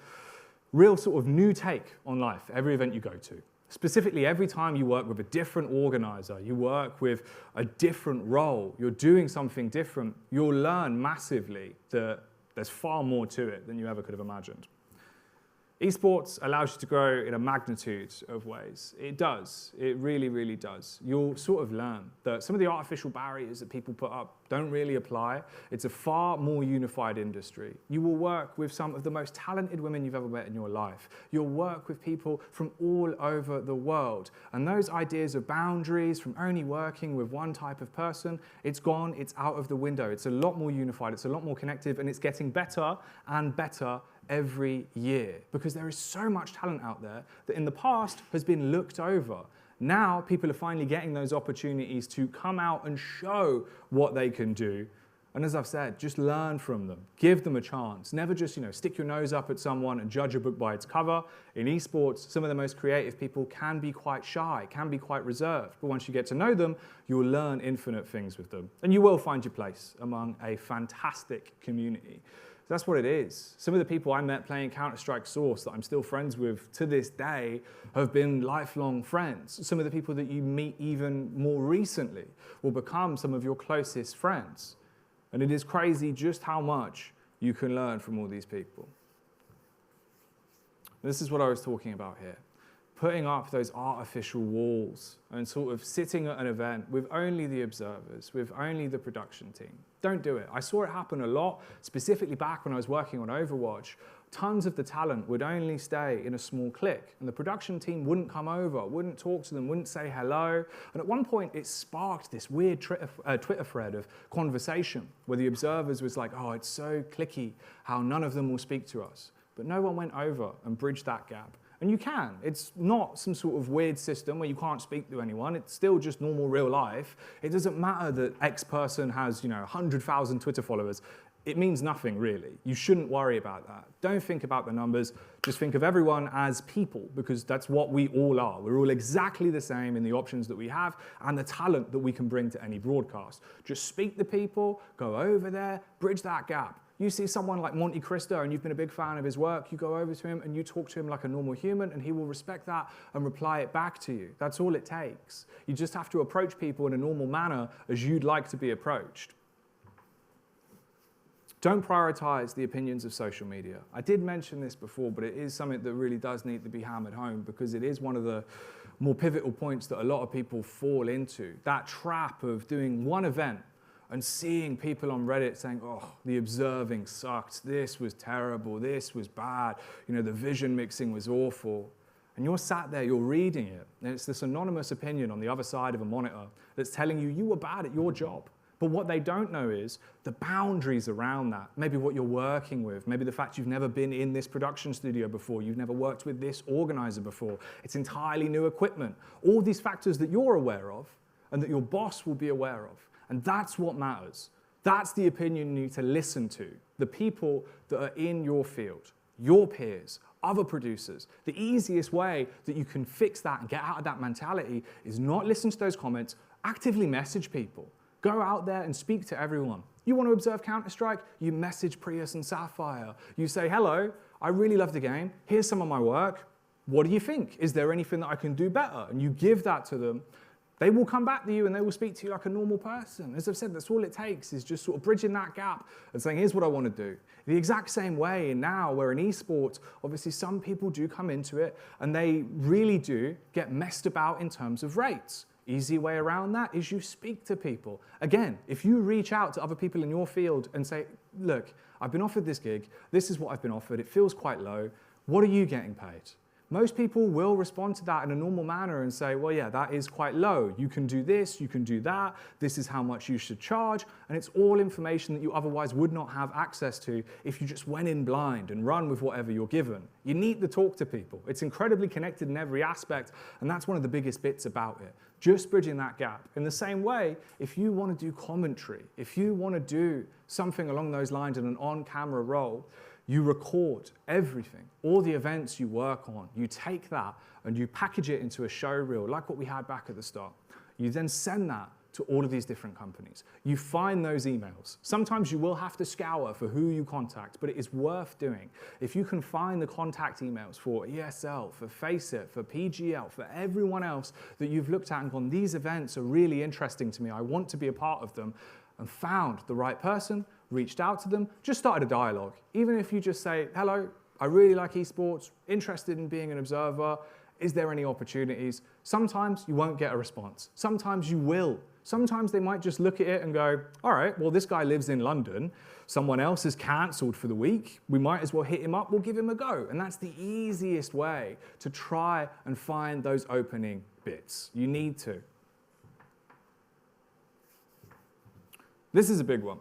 real sort of new take on life, every event you go to. Specifically, every time you work with a different organizer, you work with a different role, you're doing something different, you'll learn massively that there's far more to it than you ever could have imagined. Esports allows you to grow in a magnitude of ways. It does. It really, really does. You'll sort of learn that some of the artificial barriers that people put up don't really apply. It's a far more unified industry. You will work with some of the most talented women you've ever met in your life. You'll work with people from all over the world. And those ideas of boundaries, from only working with one type of person, it's gone, it's out of the window. It's a lot more unified, it's a lot more connective, and it's getting better and better every year, because there is so much talent out there that in the past has been looked over. Now people are finally getting those opportunities to come out and show what they can do. And as I've said, just learn from them, give them a chance. Never just, stick your nose up at someone and judge a book by its cover. In esports, some of the most creative people can be quite shy, can be quite reserved. But once you get to know them, you'll learn infinite things with them. And you will find your place among a fantastic community. That's what it is. Some of the people I met playing Counter-Strike Source that I'm still friends with to this day have been lifelong friends. Some of the people that you meet even more recently will become some of your closest friends. And it is crazy just how much you can learn from all these people. This is what I was talking about here. Putting up those artificial walls and sort of sitting at an event with only the observers, with only the production team. Don't do it. I saw it happen a lot, specifically back when I was working on Overwatch. Tons of the talent would only stay in a small clique, and the production team wouldn't come over, wouldn't talk to them, wouldn't say hello. And at one point, it sparked this weird Twitter thread of conversation where the observers was like, oh, it's so cliquey how none of them will speak to us. But no one went over and bridged that gap. And you can. It's not some sort of weird system where you can't speak to anyone. It's still just normal real life. It doesn't matter that X person has, 100,000 Twitter followers. It means nothing, really. You shouldn't worry about that. Don't think about the numbers. Just think of everyone as people, because that's what we all are. We're all exactly the same in the options that we have and the talent that we can bring to any broadcast. Just speak to people, go over there, bridge that gap. You see someone like Monte Cristo and you've been a big fan of his work, you go over to him and you talk to him like a normal human and he will respect that and reply it back to you. That's all it takes. You just have to approach people in a normal manner as you'd like to be approached. Don't prioritize the opinions of social media. I did mention this before, but it is something that really does need to be hammered home because it is one of the more pivotal points that a lot of people fall into. That trap of doing one event and seeing people on Reddit saying, oh, the observing sucked, this was terrible, this was bad, you know, the vision mixing was awful. And you're sat there, you're reading it, and it's this anonymous opinion on the other side of a monitor that's telling you you were bad at your job. But what they don't know is the boundaries around that, maybe what you're working with, maybe the fact you've never been in this production studio before, you've never worked with this organizer before, it's entirely new equipment. All these factors that you're aware of and that your boss will be aware of. And that's what matters. That's the opinion you need to listen to, the people that are in your field, your peers, other producers. The easiest way that you can fix that and get out of that mentality is not listen to those comments, actively message people. Go out there and speak to everyone. You want to observe Counter-Strike? You message Prius and Sapphire. You say, hello, I really love the game. Here's some of my work. What do you think? Is there anything that I can do better? And you give that to them. They will come back to you and they will speak to you like a normal person. As I've said, that's all it takes is just sort of bridging that gap and saying, here's what I want to do. The exact same way now, where in esports, obviously some people do come into it and they really do get messed about in terms of rates. Easy way around that is you speak to people. Again, if you reach out to other people in your field and say, look, I've been offered this gig, this is what I've been offered, it feels quite low, what are you getting paid? Most people will respond to that in a normal manner and say, well, yeah, that is quite low. You can do this, you can do that, this is how much you should charge, and it's all information that you otherwise would not have access to if you just went in blind and run with whatever you're given. You need to talk to people. It's incredibly connected in every aspect, and that's one of the biggest bits about it. Just bridging that gap. In the same way, if you want to do commentary, if you want to do something along those lines in an on-camera role, you record everything, all the events you work on. You take that and you package it into a show reel, like what we had back at the start. You then send that to all of these different companies. You find those emails. Sometimes you will have to scour for who you contact, but it is worth doing. If you can find the contact emails for ESL, for Faceit, for PGL, for everyone else that you've looked at and gone, these events are really interesting to me, I want to be a part of them, and found the right person, reached out to them, just started a dialogue. Even if you just say, hello, I really like esports, interested in being an observer, is there any opportunities? Sometimes you won't get a response. Sometimes you will. Sometimes they might just look at it and go, all right, well, this guy lives in London. Someone else is cancelled for the week. We might as well hit him up. We'll give him a go. And that's the easiest way to try and find those opening bits. You need to. This is a big one.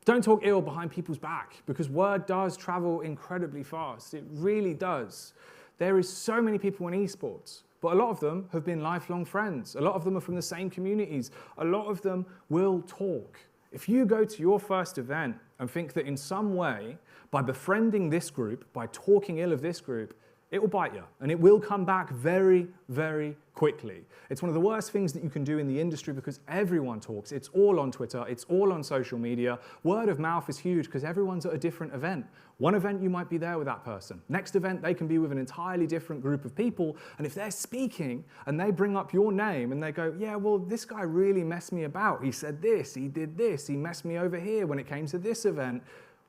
Don't talk ill behind people's back, because word does travel incredibly fast. It really does. There is so many people in esports, but a lot of them have been lifelong friends. A lot of them are from the same communities. A lot of them will talk. If you go to your first event and think that in some way, by befriending this group, by talking ill of this group, it will bite you, and it will come back very, very quickly. It's one of the worst things that you can do in the industry because everyone talks. It's all on Twitter. It's all on social media. Word of mouth is huge because everyone's at a different event. One event, you might be there with that person. Next event, they can be with an entirely different group of people, and if they're speaking and they bring up your name and they go, yeah, well, this guy really messed me about. He said this, he did this, he messed me over here when it came to this event.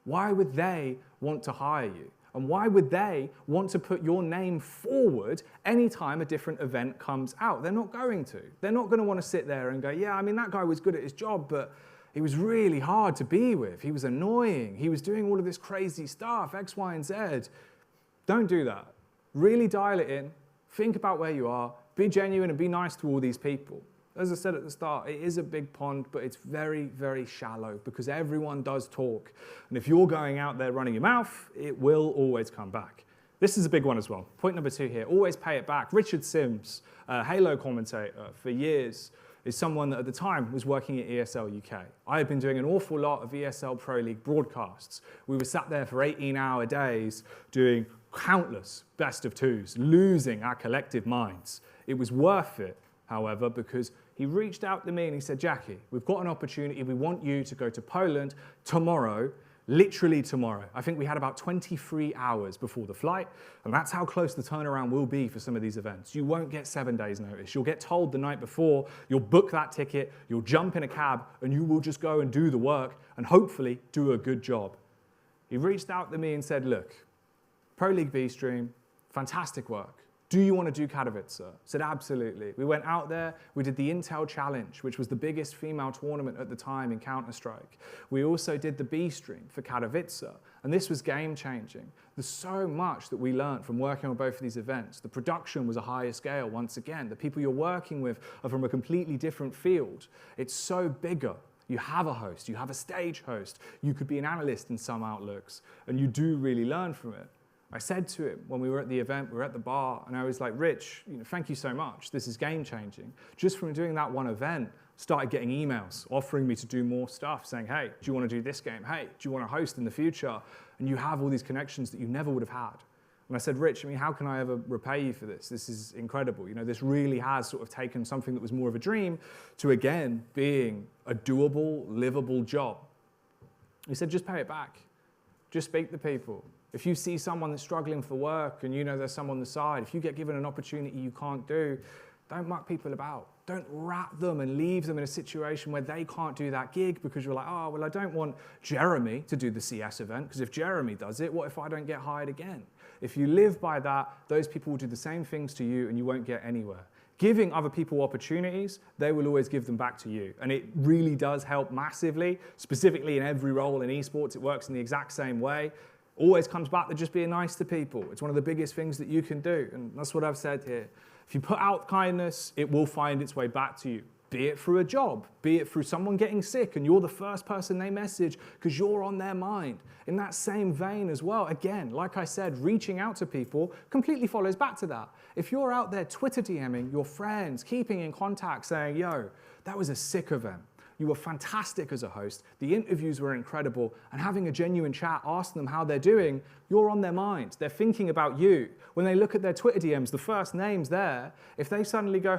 Why would they want to hire you? And why would they want to put your name forward anytime a different event comes out? They're not going to. They're not going to want to sit there and go, yeah, I mean, that guy was good at his job, but he was really hard to be with. He was annoying. He was doing all of this crazy stuff, X, Y, and Z. Don't do that. Really dial it in. Think about where you are. Be genuine and be nice to all these people. As I said at the start, it is a big pond, but it's very, very shallow because everyone does talk. And if you're going out there running your mouth, it will always come back. This is a big one as well. Point number 2 here, always pay it back. Richard Sims, Halo commentator for years, is someone that at the time was working at ESL UK. I had been doing an awful lot of ESL Pro League broadcasts. We were sat there for 18-hour days doing countless best of twos, losing our collective minds. It was worth it, however, because he reached out to me and he said, Jacky, we've got an opportunity. We want you to go to Poland tomorrow, literally tomorrow. I think we had about 23 hours before the flight, and that's how close the turnaround will be for some of these events. You won't get 7 days notice. You'll get told the night before, you'll book that ticket, you'll jump in a cab, and you will just go and do the work and hopefully do a good job. He reached out to me and said, look, Pro League B stream, fantastic work. do you want to do Katowice? I said, absolutely. We went out there, we did the Intel Challenge, which was the biggest female tournament at the time in Counter-Strike. We also did the B stream for Katowice, and this was game-changing. There's so much that we learned from working on both of these events. The production was a higher scale, once again. The people you're working with are from a completely different field. It's so bigger. You have a host, you have a stage host, you could be an analyst in some outlooks, and you do really learn from it. I said to him when we were at the event, we were at the bar, and I was like, Rich, thank you so much. This is game-changing. Just from doing that one event, started getting emails offering me to do more stuff, saying, hey, do you want to do this game? Hey, do you want to host in the future? And you have all these connections that you never would have had. And I said, Rich, how can I ever repay you for this? This is incredible. This really has sort of taken something that was more of a dream to, again, being a doable, livable job. He said, just pay it back. Just speak to people. If you see someone that's struggling for work and there's someone on the side, if you get given an opportunity you can't do, don't muck people about. Don't wrap them and leave them in a situation where they can't do that gig because you're like, oh, well, I don't want Jeremy to do the CS event because if Jeremy does it, what if I don't get hired again? If you live by that, those people will do the same things to you and you won't get anywhere. Giving other people opportunities, they will always give them back to you. And it really does help massively, specifically in every role in esports. It works in the exact same way. Always comes back to just being nice to people. It's one of the biggest things that you can do. And that's what I've said here. If you put out kindness, it will find its way back to you. Be it through a job, be it through someone getting sick and you're the first person they message because you're on their mind. In that same vein as well, again, like I said, reaching out to people completely follows back to that. If you're out there Twitter DMing your friends, keeping in contact, saying, yo, that was a sick event. You were fantastic as a host. The interviews were incredible. And having a genuine chat, asking them how they're doing, you're on their mind. They're thinking about you. When they look at their Twitter DMs, the first name's there. If they suddenly go,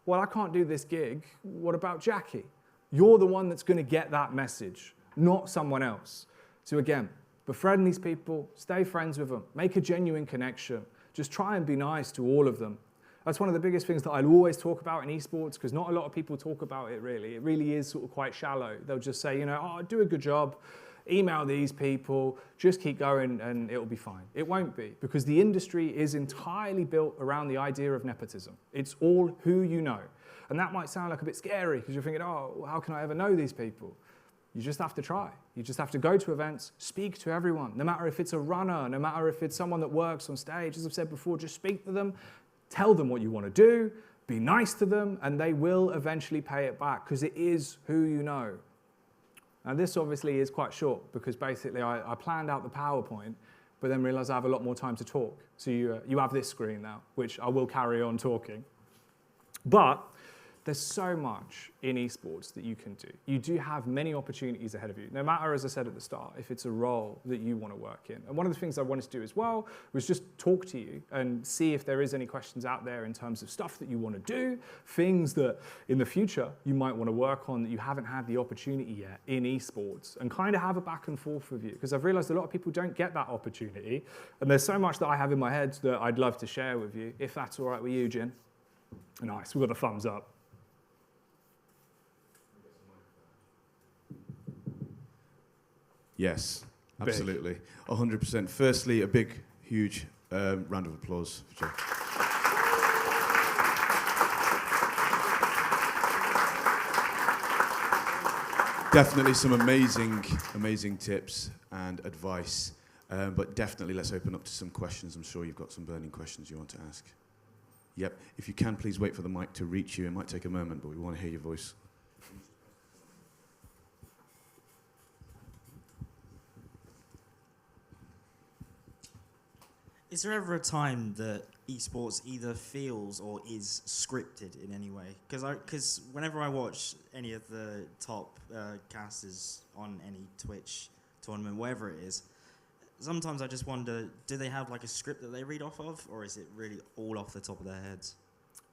well, I can't do this gig. What about Jacky? You're the one that's going to get that message, not someone else. So again, befriend these people, stay friends with them, make a genuine connection. Just try and be nice to all of them. That's one of the biggest things that I'll always talk about in esports because not a lot of people talk about it really. It really is sort of quite shallow. They'll just say, do a good job, email these people, just keep going and it'll be fine. It won't be because the industry is entirely built around the idea of nepotism. It's all who you know. And that might sound like a bit scary because you're thinking, how can I ever know these people? You just have to try. You just have to go to events, speak to everyone, no matter if it's a runner, no matter if it's someone that works on stage. As I've said before, just speak to them. Tell them what you want to do, be nice to them, and they will eventually pay it back because it is who you know. Now this obviously is quite short because basically I planned out the PowerPoint, but then realized I have a lot more time to talk. So you have this screen now, which I will carry on talking. But there's so much in esports that you can do. You do have many opportunities ahead of you, no matter, as I said at the start, if it's a role that you want to work in. And one of the things I wanted to do as well was just talk to you and see if there is any questions out there in terms of stuff that you want to do, things that in the future you might want to work on that you haven't had the opportunity yet in esports, and kind of have a back and forth with you. Because I've realized a lot of people don't get that opportunity. And there's so much that I have in my head that I'd love to share with you, if that's all right with you, Jin. Nice, we've got a thumbs up. Yes, absolutely. 100%. Firstly, a big, huge round of applause for Jay. Definitely some amazing tips and advice. But definitely let's open up to some questions. I'm sure you've got some burning questions you want to ask. Yep. If you can, please wait for the mic to reach you. It might take a moment, but we want to hear your voice. Is there ever a time that esports either feels or is scripted in any way? Because whenever I watch any of the top casters on any Twitch tournament, wherever it is, sometimes I just wonder, do they have like a script that they read off of, or is it really all off the top of their heads?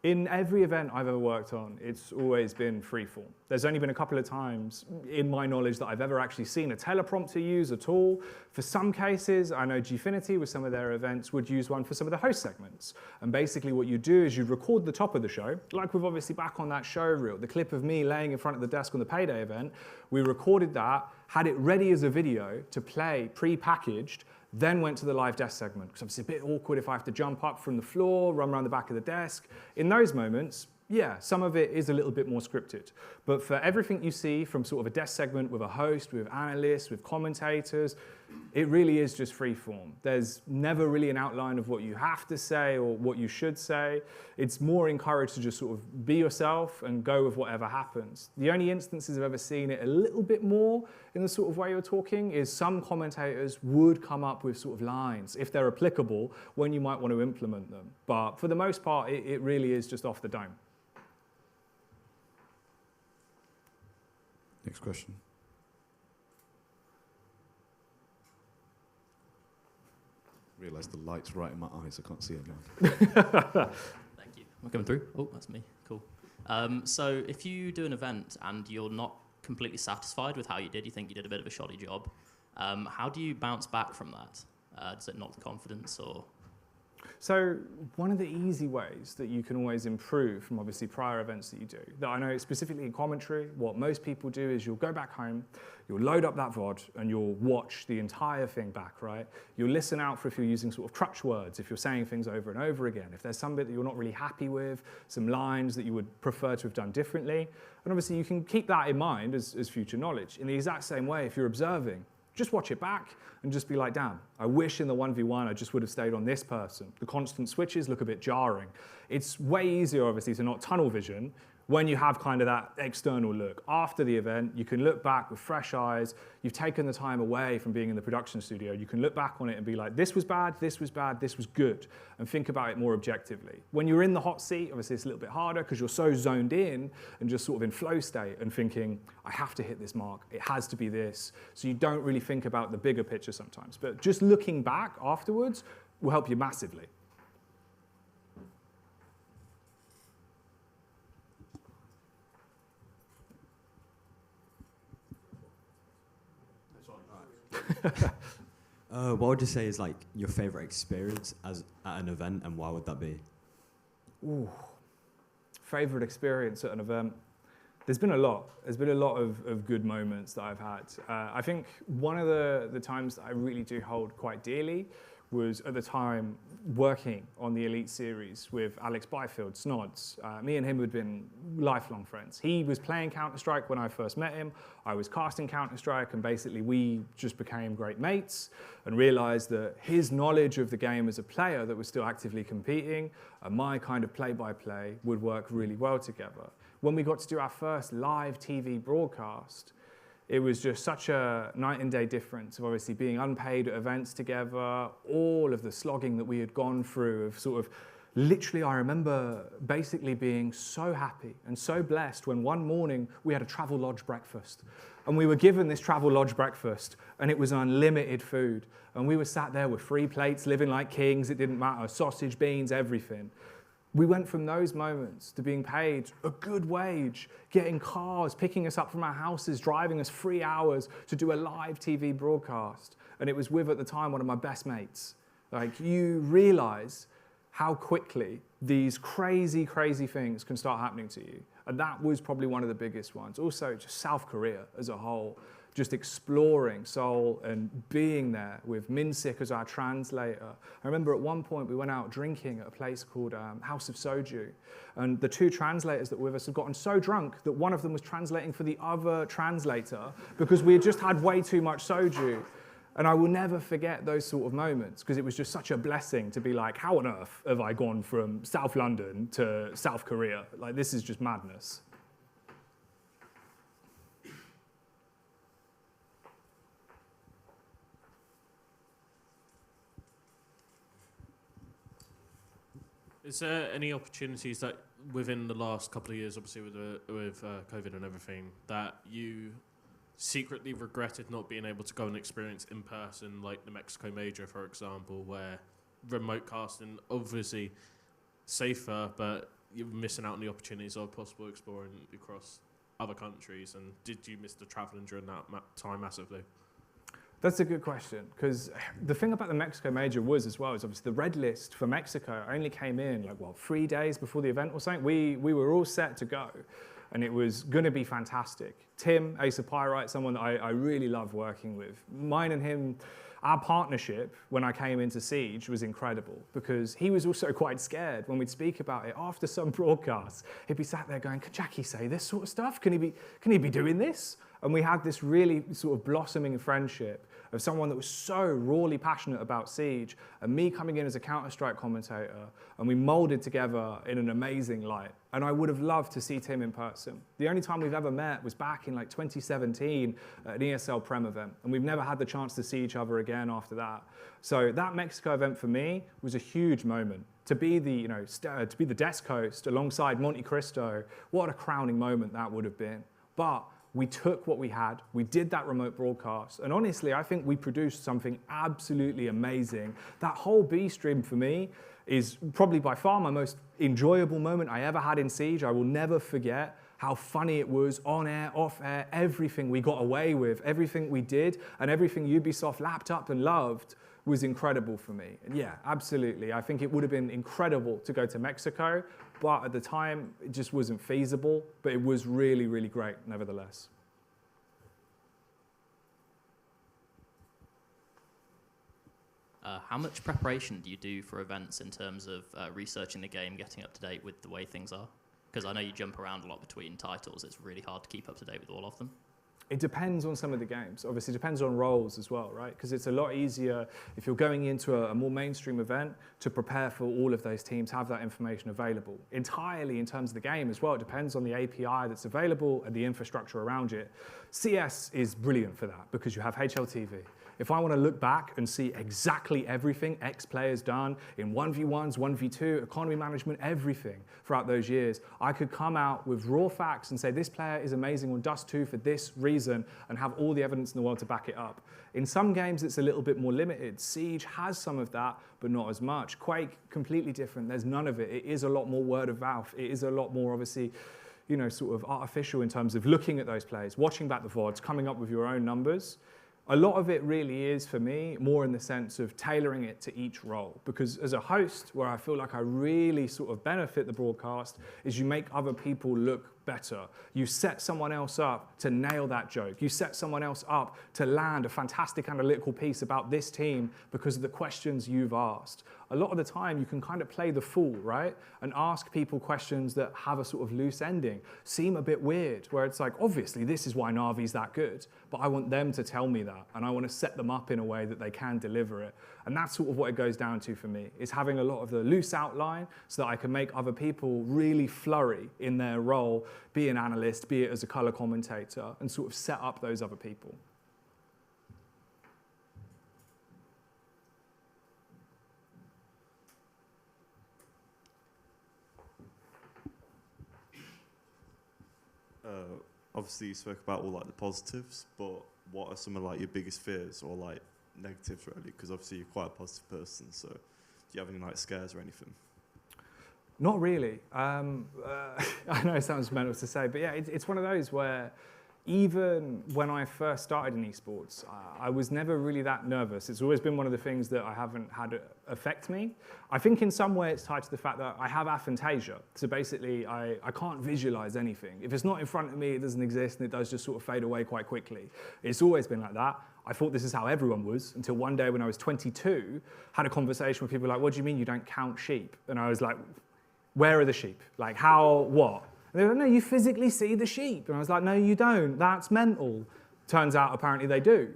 In every event I've ever worked on, it's always been freeform. There's only been a couple of times, in my knowledge, that I've ever actually seen a teleprompter use at all. For some cases, I know Gfinity with some of their events would use one for some of the host segments. And basically what you do is you record the top of the show, like we've obviously back on that show reel, the clip of me laying in front of the desk on the Payday event. We recorded that, had it ready as a video to play pre-packaged. Then went to the live desk segment, because obviously a bit awkward if I have to jump up from the floor, run around the back of the desk. In those moments, yeah, some of it is a little bit more scripted. But for everything you see from sort of a desk segment with a host, with analysts, with commentators, it really is just free form. There's never really an outline of what you have to say or what you should say. It's more encouraged to just sort of be yourself and go with whatever happens. The only instances I've ever seen it a little bit more in the sort of way you're talking is some commentators would come up with sort of lines, if they're applicable, when you might want to implement them. But for the most part, it really is just off the dome. Next question. Realise the light's right in my eyes. I can't see anyone. Thank you. Am I coming through? Oh, that's me. Cool. So if you do an event and you're not completely satisfied with how you did, you think you did a bit of a shoddy job, how do you bounce back from that? Does it knock the confidence or...? So one of the easy ways that you can always improve from obviously prior events that you do, that I know specifically in commentary, what most people do is you'll go back home, you'll load up that VOD and you'll watch the entire thing back, right? You'll listen out for if you're using sort of crutch words, if you're saying things over and over again, if there's some bit that you're not really happy with, some lines that you would prefer to have done differently. And obviously you can keep that in mind as future knowledge. In the exact same way, if you're observing, just watch it back and just be like, damn, I wish in the 1v1 I just would have stayed on this person. The constant switches look a bit jarring. It's way easier, obviously, to not tunnel vision when you have kind of that external look. After the event, you can look back with fresh eyes. You've taken the time away from being in the production studio. You can look back on it and be like, this was bad, this was bad, this was good, and think about it more objectively. When you're in the hot seat, obviously it's a little bit harder because you're so zoned in and just sort of in flow state and thinking, I have to hit this mark, it has to be this. So you don't really think about the bigger picture sometimes. But just looking back afterwards will help you massively. What would you say is like your favorite experience at an event, and why would that be? Ooh, favorite experience at an event. There's been a lot. There's been a lot of good moments that I've had. I think one of the times that I really do hold quite dearly was at the time working on the Elite Series with Alex Byfield, Snods. Me and him had been lifelong friends. He was playing Counter-Strike when I first met him. I was casting Counter-Strike, and basically we just became great mates and realized that his knowledge of the game as a player that was still actively competing and my kind of play-by-play would work really well together. When we got to do our first live TV broadcast, it was just such a night and day difference of obviously being unpaid at events together, all of the slogging that we had gone through of sort of, literally I remember basically being so happy and so blessed when one morning we had a travel lodge breakfast. And we were given this travel lodge breakfast and it was unlimited food. And we were sat there with 3 plates, living like kings, it didn't matter, sausage, beans, everything. We went from those moments to being paid a good wage, getting cars, picking us up from our houses, driving us 3 hours to do a live TV broadcast. And it was with, at the time, one of my best mates. Like, you realize how quickly these crazy, crazy things can start happening to you. And that was probably one of the biggest ones. Also, just South Korea as a whole. Just exploring Seoul and being there with Minsik as our translator. I remember at one point we went out drinking at a place called House of Soju, and the 2 translators that were with us had gotten so drunk that one of them was translating for the other translator because we had just had way too much soju. And I will never forget those sort of moments because it was just such a blessing to be like, how on earth have I gone from South London to South Korea? Like, this is just madness. Is there any opportunities that within the last couple of years, obviously with COVID and everything, that you secretly regretted not being able to go and experience in person, like the Mexico Major, for example, where remote casting, obviously safer, but you're missing out on the opportunities of possible exploring across other countries? And did you miss the travelling during that time massively? That's a good question, because the thing about the Mexico Major was as well is obviously the red list for Mexico only came in like, 3 days before the event or something. We were all set to go, and it was going to be fantastic. Tim, Ace of Pyrite, someone that I really love working with. Mine and him, our partnership when I came into Siege was incredible because he was also quite scared when we'd speak about it after some broadcasts. He'd be sat there going, "Can Jacky say this sort of stuff? Can he be doing this?" And we had this really sort of blossoming friendship of someone that was so rawly passionate about Siege and me coming in as a Counter-Strike commentator, and we molded together in an amazing light. And I would have loved to see Tim in person. The only time we've ever met was back in like 2017 at an ESL Prem event, and we've never had the chance to see each other again after that. So that Mexico event for me was a huge moment. To be the, to be the desk host alongside Monte Cristo, what a crowning moment that would have been. But we took what we had, we did that remote broadcast, and honestly, I think we produced something absolutely amazing. That whole B stream for me is probably by far my most enjoyable moment I ever had in Siege. I will never forget how funny it was, on air, off air, everything we got away with, everything we did, and everything Ubisoft lapped up and loved was incredible for me. And yeah, absolutely. I think it would have been incredible to go to Mexico, but at the time, it just wasn't feasible, but it was really, really great nevertheless. How much preparation do you do for events in terms of researching the game, getting up to date with the way things are? Because I know you jump around a lot between titles. It's really hard to keep up to date with all of them. It depends on some of the games. Obviously, it depends on roles as well, right? Because it's a lot easier if you're going into a more mainstream event to prepare for all of those teams, have that information available. Entirely in terms of the game as well, it depends on the API that's available and the infrastructure around it. CS is brilliant for that because you have HLTV. If I want to look back and see exactly everything X player's done in 1v1s, 1v2, economy management, everything throughout those years, I could come out with raw facts and say this player is amazing on Dust 2 for this reason and have all the evidence in the world to back it up. In some games, it's a little bit more limited. Siege has some of that, but not as much. Quake, completely different. There's none of it. It is a lot more word of mouth. It is a lot more, obviously, sort of artificial in terms of looking at those plays, watching back the VODs, coming up with your own numbers. A lot of it really is, for me, more in the sense of tailoring it to each role. Because as a host, where I feel like I really sort of benefit the broadcast, is you make other people look better. You set someone else up to nail that joke. You set someone else up to land a fantastic analytical piece about this team because of the questions you've asked. A lot of the time, you can kind of play the fool, right? And ask people questions that have a sort of loose ending, seem a bit weird, where it's like, obviously, this is why Navi's that good, but I want them to tell me that, and I want to set them up in a way that they can deliver it. And that's sort of what it goes down to for me, is having a lot of the loose outline so that I can make other people really flurry in their role, be an analyst, be it as a color commentator, and sort of set up those other people. Obviously, you spoke about all like the positives, but what are some of like your biggest fears or like negatives really? Because obviously you're quite a positive person, so do you have any like scares or anything? Not really. I know it sounds mental to say, but yeah, it's one of those where even when I first started in esports, I was never really that nervous. It's always been one of the things that I haven't had affect me. I think in some way it's tied to the fact that I have aphantasia. So basically, I can't visualize anything. If it's not in front of me, it doesn't exist, and it does just sort of fade away quite quickly. It's always been like that. I thought this is how everyone was, until one day when I was 22, had a conversation with people like, what do you mean you don't count sheep? And I was like, where are the sheep? Like, how, what? And they were like, no, you physically see the sheep. And I was like, no, you don't. That's mental. Turns out, apparently, they do.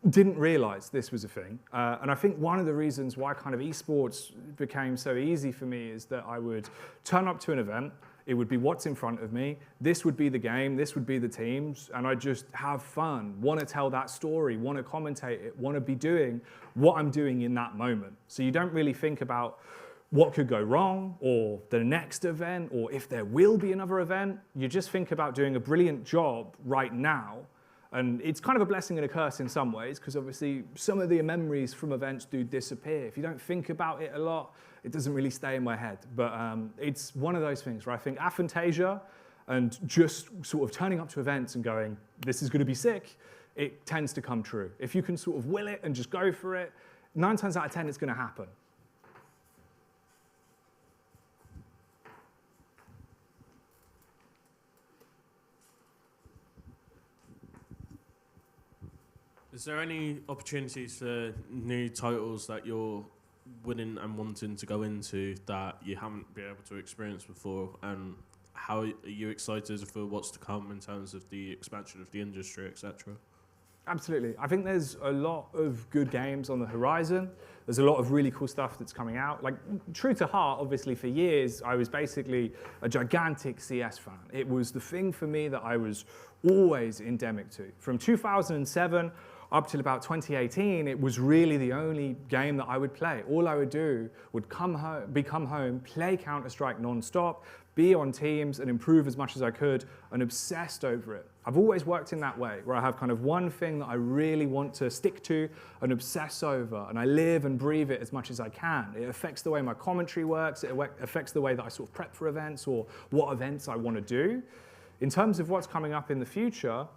Didn't realize this was a thing. And I think one of the reasons why kind of esports became so easy for me is that I would turn up to an event, it would be what's in front of me, this would be the game, this would be the teams, and I'd just have fun, want to tell that story, want to commentate it, want to be doing what I'm doing in that moment. So you don't really think about what could go wrong, or the next event, or if there will be another event. You just think about doing a brilliant job right now. And it's kind of a blessing and a curse in some ways, because obviously some of the memories from events do disappear. If you don't think about it a lot, it doesn't really stay in my head. But it's one of those things where I think aphantasia and just sort of turning up to events and going, this is going to be sick, it tends to come true. If you can sort of will it and just go for it, 9 times out of 10, it's going to happen. Is there any opportunities for new titles that you're willing and wanting to go into that you haven't been able to experience before? And how are you excited for what's to come in terms of the expansion of the industry, etc.? Absolutely. I think there's a lot of good games on the horizon. There's a lot of really cool stuff that's coming out. Like, true to heart, obviously, for years, I was basically a gigantic CS fan. It was the thing for me that I was always endemic to. From 2007 up till about 2018, it was really the only game that I would play. All I would do would come home, play Counter-Strike non-stop, be on teams and improve as much as I could, and obsessed over it. I've always worked in that way, where I have kind of one thing that I really want to stick to and obsess over, and I live and breathe it as much as I can. It affects the way my commentary works, it affects the way that I sort of prep for events or what events I want to do. In terms of what's coming up in the future,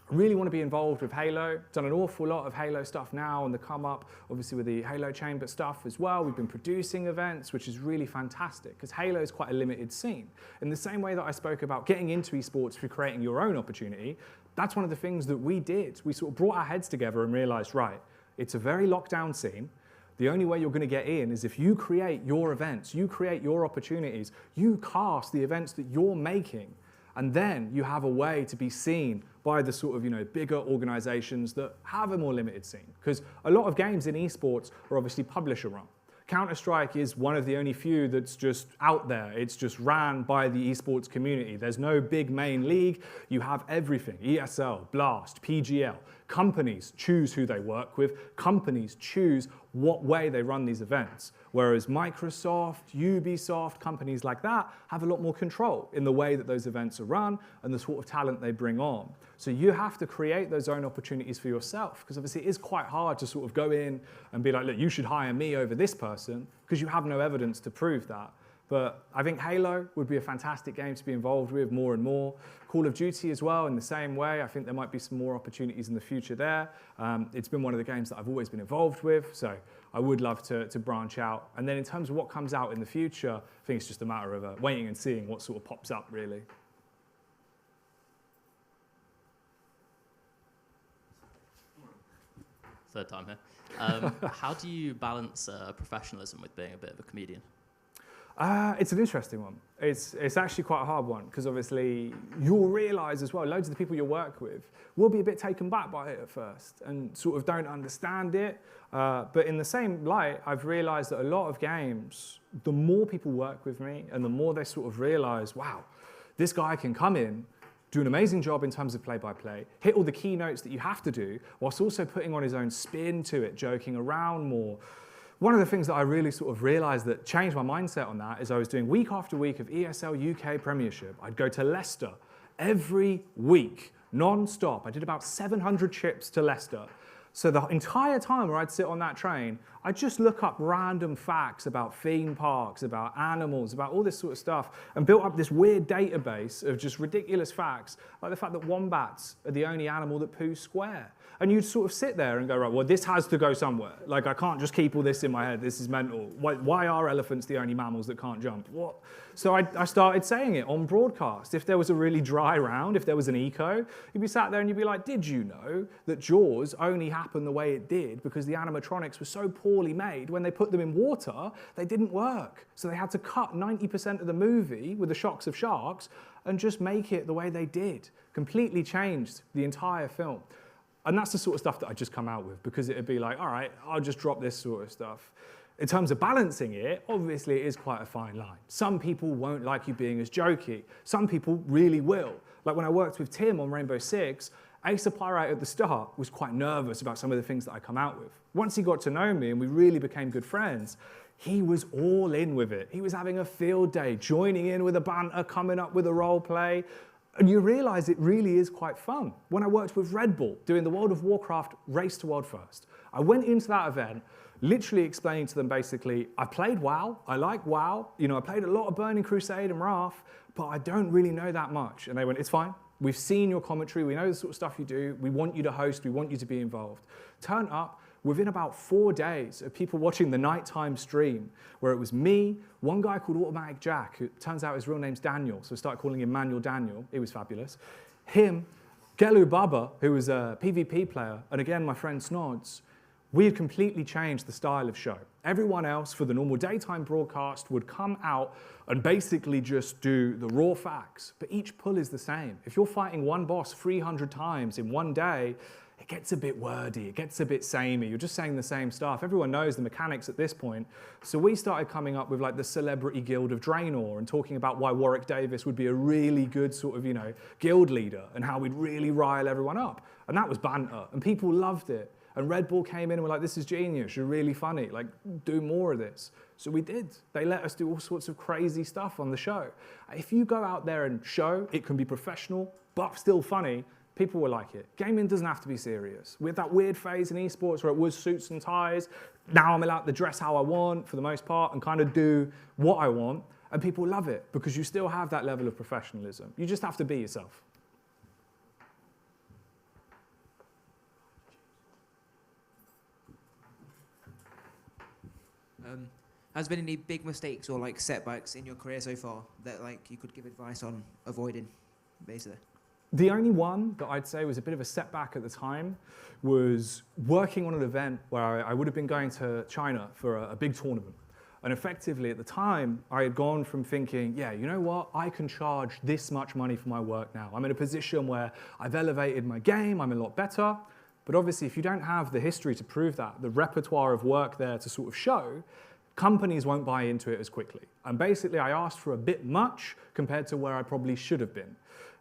I really want to be involved with Halo. Done an awful lot of Halo stuff now on the come up, obviously with the Halo Chamber stuff as well. We've been producing events, which is really fantastic because Halo is quite a limited scene. In the same way that I spoke about getting into esports through creating your own opportunity, that's one of the things that we did. We sort of brought our heads together and realized, right, it's a very locked down scene. The only way you're going to get in is if you create your events, you create your opportunities, you cast the events that you're making, and then you have a way to be seen by the sort of, bigger organizations that have a more limited scene. Because a lot of games in esports are obviously publisher run. Counter-Strike is one of the only few that's just out there. It's just ran by the esports community. There's no big main league. You have everything, ESL, Blast, PGL. Companies choose who they work with. Companies choose what way they run these events. Whereas Microsoft, Ubisoft, companies like that have a lot more control in the way that those events are run and the sort of talent they bring on. So you have to create those own opportunities for yourself, because obviously it is quite hard to sort of go in and be like, look, you should hire me over this person, because you have no evidence to prove that. But I think Halo would be a fantastic game to be involved with more and more. Call of Duty as well, in the same way. I think there might be some more opportunities in the future there. It's been one of the games that I've always been involved with, so I would love to branch out. And then in terms of what comes out in the future, I think it's just a matter of waiting and seeing what sort of pops up, really. Third time here. How do you balance professionalism with being a bit of a comedian? It's an interesting one. It's actually quite a hard one, because obviously you'll realise as well, loads of the people you work with will be a bit taken back by it at first and sort of don't understand it. But in the same light, I've realised that a lot of games, the more people work with me and the more they sort of realise, wow, this guy can come in, do an amazing job in terms of play-by-play, hit all the keynotes that you have to do, whilst also putting on his own spin to it, joking around more. One of the things that I really sort of realised that changed my mindset on that is I was doing week after week of ESL UK Premiership. I'd go to Leicester every week, non-stop. I did about 700 trips to Leicester. So the entire time where I'd sit on that train, I'd just look up random facts about theme parks, about animals, about all this sort of stuff, and built up this weird database of just ridiculous facts, like the fact that wombats are the only animal that poos square. And you'd sort of sit there and go, right, well, this has to go somewhere. Like, I can't just keep all this in my head. This is mental. Why are elephants the only mammals that can't jump? What? So I started saying it on broadcast. If there was a really dry round, if there was an eco, you'd be sat there and you'd be like, did you know that Jaws only happened the way it did because the animatronics were so poorly made, when they put them in water, they didn't work. So they had to cut 90% of the movie with the shocks of sharks and just make it the way they did. Completely changed the entire film. And that's the sort of stuff that I just come out with, because it'd be like, all right, I'll just drop this sort of stuff. In terms of balancing it, obviously it is quite a fine line. Some people won't like you being as jokey. Some people really will. Like when I worked with Tim on Rainbow Six, Ace of Pyrite at the start was quite nervous about some of the things that I come out with. Once he got to know me and we really became good friends, he was all in with it. He was having a field day, joining in with a banter, coming up with a role play. And you realise it really is quite fun. When I worked with Red Bull, doing the World of Warcraft Race to World First, I went into that event literally explaining to them basically, I played WoW, I like WoW, I played a lot of Burning Crusade and Wrath, but I don't really know that much. And they went, it's fine. We've seen your commentary, we know the sort of stuff you do, we want you to host, we want you to be involved. Turn up. Within about 4 days of people watching the nighttime stream, where it was me, one guy called Automatic Jack, who turns out his real name's Daniel, so I started calling him Manual Daniel. It was fabulous. Him, Gelu Baba, who was a PvP player, and again, my friend Snods, we had completely changed the style of show. Everyone else for the normal daytime broadcast would come out and basically just do the raw facts, but each pull is the same. If you're fighting one boss 300 times in one day, it gets a bit wordy, it gets a bit samey, you're just saying the same stuff. Everyone knows the mechanics at this point. So we started coming up with like the Celebrity Guild of Draenor and talking about why Warwick Davis would be a really good sort of, guild leader and how we'd really rile everyone up. And that was banter, and people loved it. And Red Bull came in and were like, this is genius, you're really funny, like, do more of this. So we did. They let us do all sorts of crazy stuff on the show. If you go out there and show, it can be professional, but still funny, people will like it. Gaming doesn't have to be serious. We had that weird phase in esports where it was suits and ties. Now I'm allowed to dress how I want, for the most part, and kind of do what I want, and people love it because you still have that level of professionalism. You just have to be yourself. Has there been any big mistakes or like setbacks in your career so far that like you could give advice on avoiding, basically? The only one that I'd say was a bit of a setback at the time was working on an event where I would have been going to China for a big tournament. And effectively at the time, I had gone from thinking, yeah, you know what, I can charge this much money for my work now. I'm in a position where I've elevated my game, I'm a lot better. But obviously, if you don't have the history to prove that, the repertoire of work there to sort of show, companies won't buy into it as quickly. And basically, I asked for a bit much compared to where I probably should have been.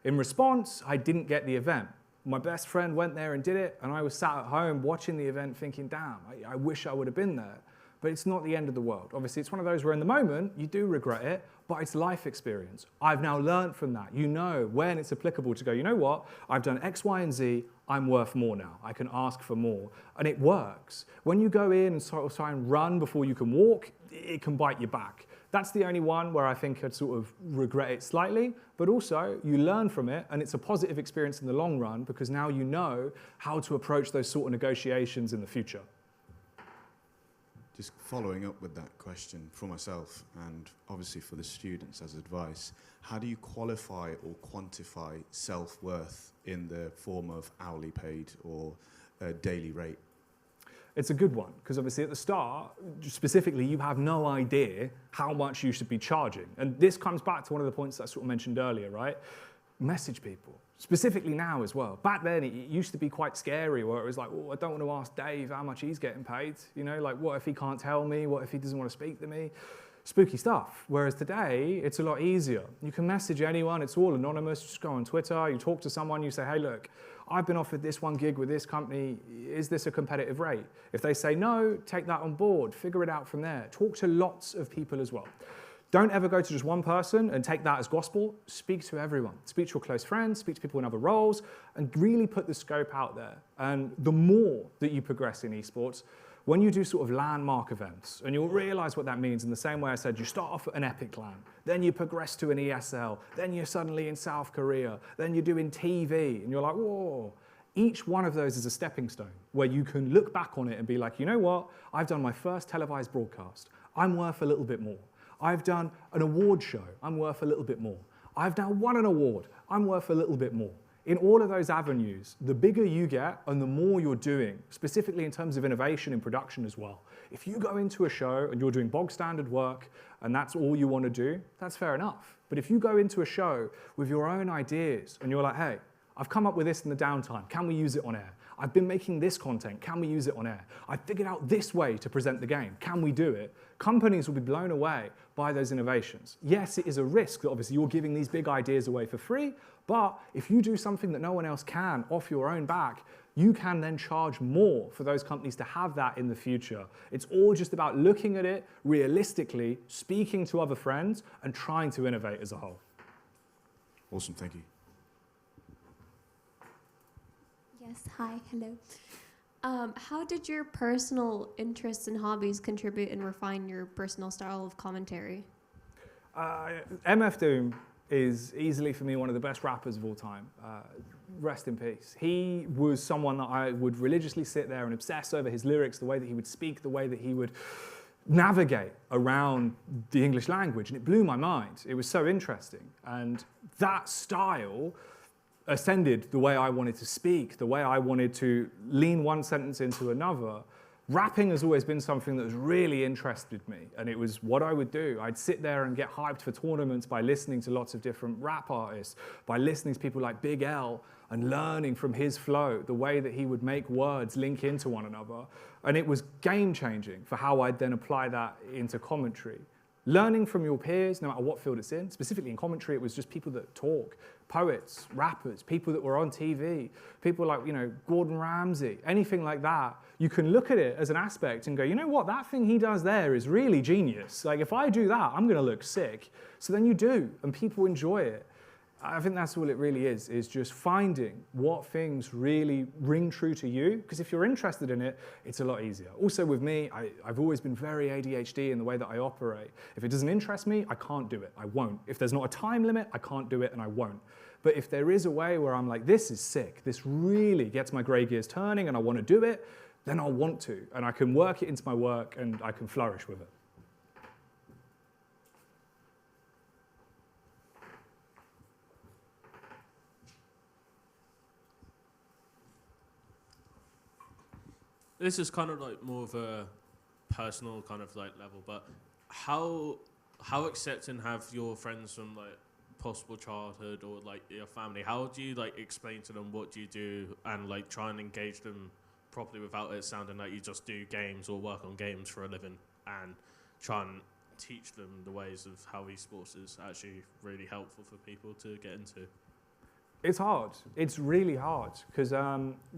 In response, I didn't get the event. My best friend went there and did it, and I was sat at home watching the event thinking, damn, I wish I would have been there. But it's not the end of the world. Obviously, it's one of those where in the moment, you do regret it, but it's life experience. I've now learned from that. You know when it's applicable to go, you know what, I've done X, Y, and Z, I'm worth more now. I can ask for more. And it works. When you go in and sort of try and run before you can walk, it can bite you back. That's the only one where I think I'd sort of regret it slightly, but also you learn from it, and it's a positive experience in the long run because now you know how to approach those sort of negotiations in the future. Just following up with that question for myself and obviously for the students as advice, how do you qualify or quantify self-worth in the form of hourly paid or daily rate? It's a good one, because obviously at the start, specifically, you have no idea how much you should be charging. And this comes back to one of the points that I sort of mentioned earlier, right? Message people. Specifically now as well. Back then, it used to be quite scary where it was like, oh, I don't want to ask Dave how much he's getting paid. You know, like, what if he can't tell me? What if he doesn't want to speak to me? Spooky stuff. Whereas today, it's a lot easier. You can message anyone. It's all anonymous. Just go on Twitter. You talk to someone. You say, hey, look, I've been offered this one gig with this company. Is this a competitive rate? If they say no, take that on board. Figure it out from there. Talk to lots of people as well. Don't ever go to just one person and take that as gospel. Speak to everyone. Speak to your close friends, speak to people in other roles, and really put the scope out there. And the more that you progress in esports, when you do sort of landmark events, and you'll realize what that means in the same way I said, you start off at an Epic LAN, then you progress to an ESL, then you're suddenly in South Korea, then you're doing TV, and you're like, whoa. Each one of those is a stepping stone where you can look back on it and be like, you know what? I've done my first televised broadcast. I'm worth a little bit more. I've done an award show, I'm worth a little bit more. I've now won an award, I'm worth a little bit more. In all of those avenues, the bigger you get and the more you're doing, specifically in terms of innovation in production as well. If you go into a show and you're doing bog standard work and that's all you want to do, that's fair enough. But if you go into a show with your own ideas and you're like, hey, I've come up with this in the downtime, can we use it on air? I've been making this content, can we use it on air? I figured out this way to present the game, can we do it? Companies will be blown away by those innovations. Yes, it is a risk that obviously you're giving these big ideas away for free, but if you do something that no one else can off your own back, you can then charge more for those companies to have that in the future. It's all just about looking at it realistically, speaking to other friends, and trying to innovate as a whole. Awesome, thank you. Yes, hi, hello. How did your personal interests and hobbies contribute and refine your personal style of commentary? MF Doom is easily, for me, one of the best rappers of all time. Rest in peace. He was someone that I would religiously sit there and obsess over his lyrics, the way that he would speak, the way that he would navigate around the English language, and it blew my mind. It was so interesting. And that style ascended the way I wanted to speak, the way I wanted to lean one sentence into another, rapping has always been something that has really interested me, and it was what I would do. I'd sit there and get hyped for tournaments by listening to lots of different rap artists, by listening to people like Big L and learning from his flow, the way that he would make words link into one another. And it was game-changing for how I'd then apply that into commentary. Learning from your peers, no matter what field it's in, specifically in commentary, it was just people that talk, poets, rappers, people that were on TV, people like, Gordon Ramsay, anything like that. You can look at it as an aspect and go, you know what, that thing he does there is really genius. Like, if I do that, I'm gonna look sick. So then you do, and people enjoy it. I think that's all it really is just finding what things really ring true to you, because if you're interested in it, it's a lot easier. Also with me, I've always been very ADHD in the way that I operate. If it doesn't interest me, I can't do it, I won't. If there's not a time limit, I can't do it and I won't. But if there is a way where I'm like, this is sick, this really gets my grey gears turning and I want to do it, then I'll want to, and I can work it into my work and I can flourish with it. This is kind of like more of a personal kind of like level, but how accepting have your friends from like possible childhood or like your family? How do you like explain to them what you do and like try and engage them properly without it sounding like you just do games or work on games for a living, and try and teach them the ways of how esports is actually really helpful for people to get into? It's hard. It's really hard because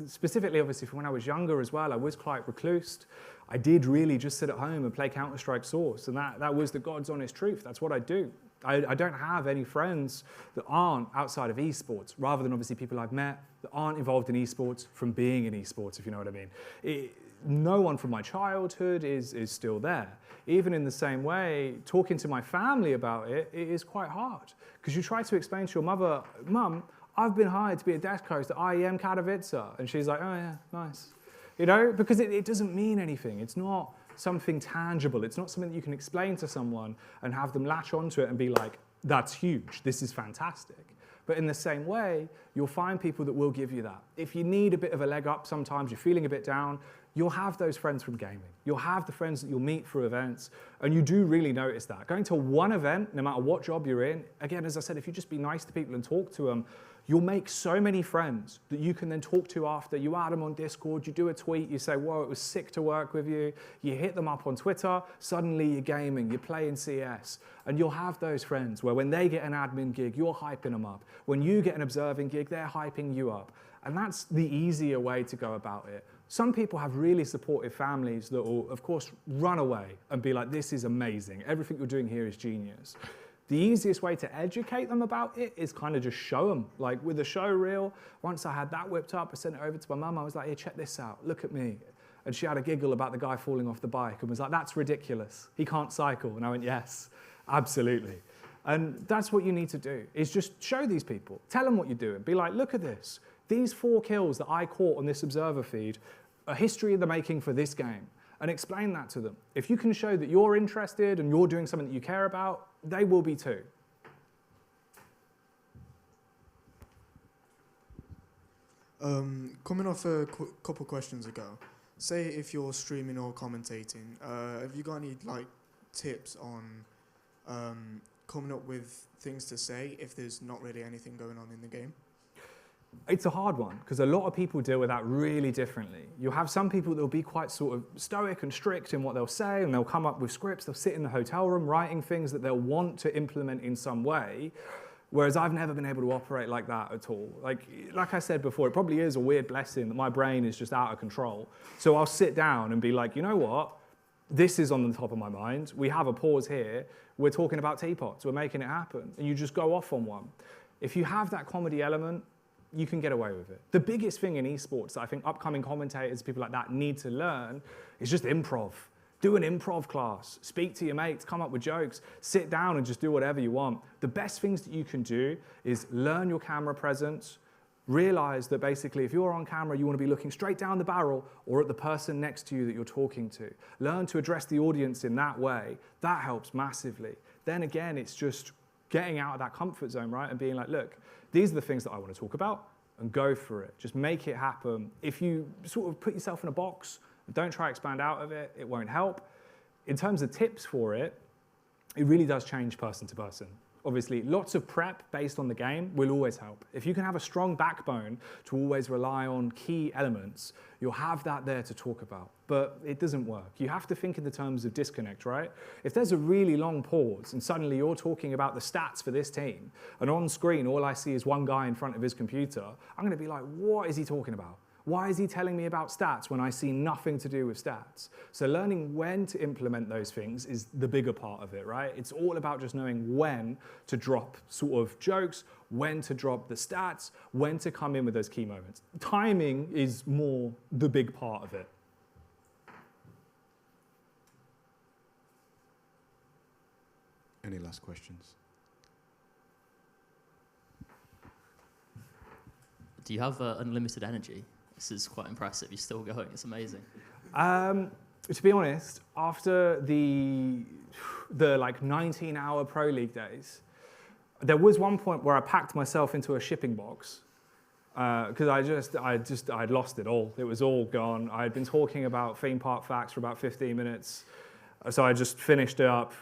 specifically, obviously, from when I was younger as well, I was quite reclused. I did really just sit at home and play Counter-Strike Source, and that was the God's honest truth. That's what I do. I don't have any friends that aren't outside of esports, rather than obviously people I've met that aren't involved in esports from being in esports, if you know what I mean. No one from my childhood is still there. Even in the same way, talking to my family about it is quite hard because you try to explain to your mother, Mum, I've been hired to be a desk coach at IEM Katowice. And she's like, oh yeah, nice. Because it doesn't mean anything. It's not something tangible. It's not something that you can explain to someone and have them latch onto it and be like, that's huge, this is fantastic. But in the same way, you'll find people that will give you that. If you need a bit of a leg up sometimes, you're feeling a bit down, you'll have those friends from gaming. You'll have the friends that you'll meet through events, and you do really notice that. Going to one event, no matter what job you're in, again, as I said, if you just be nice to people and talk to them, you'll make so many friends that you can then talk to after. You add them on Discord, you do a tweet, you say, whoa, it was sick to work with you. You hit them up on Twitter, suddenly you're gaming, you're playing CS. And you'll have those friends where when they get an admin gig, you're hyping them up. When you get an observing gig, they're hyping you up. And that's the easier way to go about it. Some people have really supportive families that will, of course, run away and be like, this is amazing. Everything you're doing here is genius. The easiest way to educate them about it is kind of just show them. Like with the show reel, once I had that whipped up, I sent it over to my mum. I was like, here, check this out. Look at me. And she had a giggle about the guy falling off the bike and was like, that's ridiculous. He can't cycle. And I went, yes, absolutely. And that's what you need to do, is just show these people. Tell them what you're doing. Be like, look at this. These 4 kills that I caught on this observer feed are history in the making for this game. And explain that to them. If you can show that you're interested and you're doing something that you care about, they will be too. Coming off a couple questions ago, say if you're streaming or commentating, have you got any tips on coming up with things to say if there's not really anything going on in the game? It's a hard one because a lot of people deal with that really differently. You'll have some people that will be quite sort of stoic and strict in what they'll say, and they'll come up with scripts. They'll sit in the hotel room writing things that they'll want to implement in some way, whereas I've never been able to operate like that at all. Like I said before, it probably is a weird blessing that my brain is just out of control. So I'll sit down and be like, you know what? This is on the top of my mind. We have a pause here. We're talking about teapots. We're making it happen. And you just go off on one. If you have that comedy element, you can get away with it. The biggest thing in esports that I think upcoming commentators, people like that, need to learn is just improv. Do an improv class. Speak to your mates, come up with jokes, sit down and just do whatever you want. The best things that you can do is learn your camera presence, realize that basically if you're on camera, you want to be looking straight down the barrel or at the person next to you that you're talking to. Learn to address the audience in that way. That helps massively. Then again, it's just getting out of that comfort zone, right? And being like, look, these are the things that I want to talk about, and go for it. Just make it happen. If you sort of put yourself in a box, don't try to expand out of it, it won't help. In terms of tips for it, it really does change person to person. Obviously, lots of prep based on the game will always help. If you can have a strong backbone to always rely on key elements, you'll have that there to talk about. But it doesn't work. You have to think in the terms of disconnect, right? If there's a really long pause and suddenly you're talking about the stats for this team, and on screen all I see is one guy in front of his computer, I'm going to be like, what is he talking about? Why is he telling me about stats when I see nothing to do with stats? So learning when to implement those things is the bigger part of it, right? It's all about just knowing when to drop sort of jokes, when to drop the stats, when to come in with those key moments. Timing is more the big part of it. Any last questions? Do you have unlimited energy? This is quite impressive. You're still going. It's amazing. To be honest, after the like 19-hour Pro League days, there was one point where I packed myself into a shipping box because I'd lost it all. It was all gone. I had been talking about theme park facts for about 15 minutes, so I just finished it up.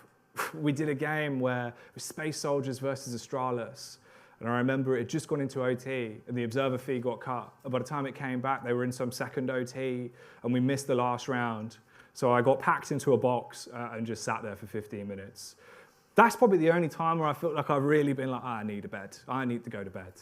We did a game where it was Space Soldiers versus Astralis. And I remember it had just gone into OT, and the observer feed got cut. And by the time it came back, they were in some second OT, and we missed the last round. So I got packed into a box and just sat there for 15 minutes. That's probably the only time where I felt like I've really been like, I need a bed. I need to go to bed.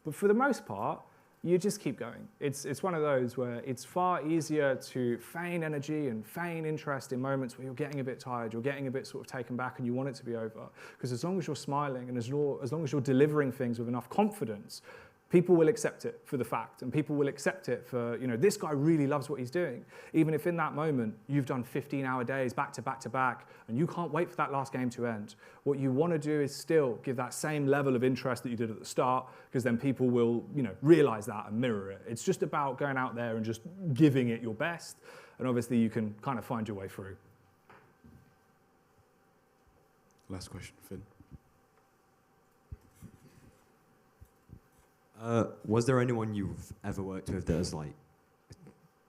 But for the most part, you just keep going. It's one of those where it's far easier to feign energy and feign interest in moments where you're getting a bit tired, you're getting a bit sort of taken back and you want it to be over. Because as long as you're smiling and as long as you're delivering things with enough confidence, people will accept it for the fact, and people will accept it for, this guy really loves what he's doing. Even if in that moment you've done 15-hour days back to back to back and you can't wait for that last game to end, what you want to do is still give that same level of interest that you did at the start, because then people will, realize that and mirror it. It's just about going out there and just giving it your best, and obviously you can kind of find your way through. Last question, Finn. Was there anyone you've ever worked with that has like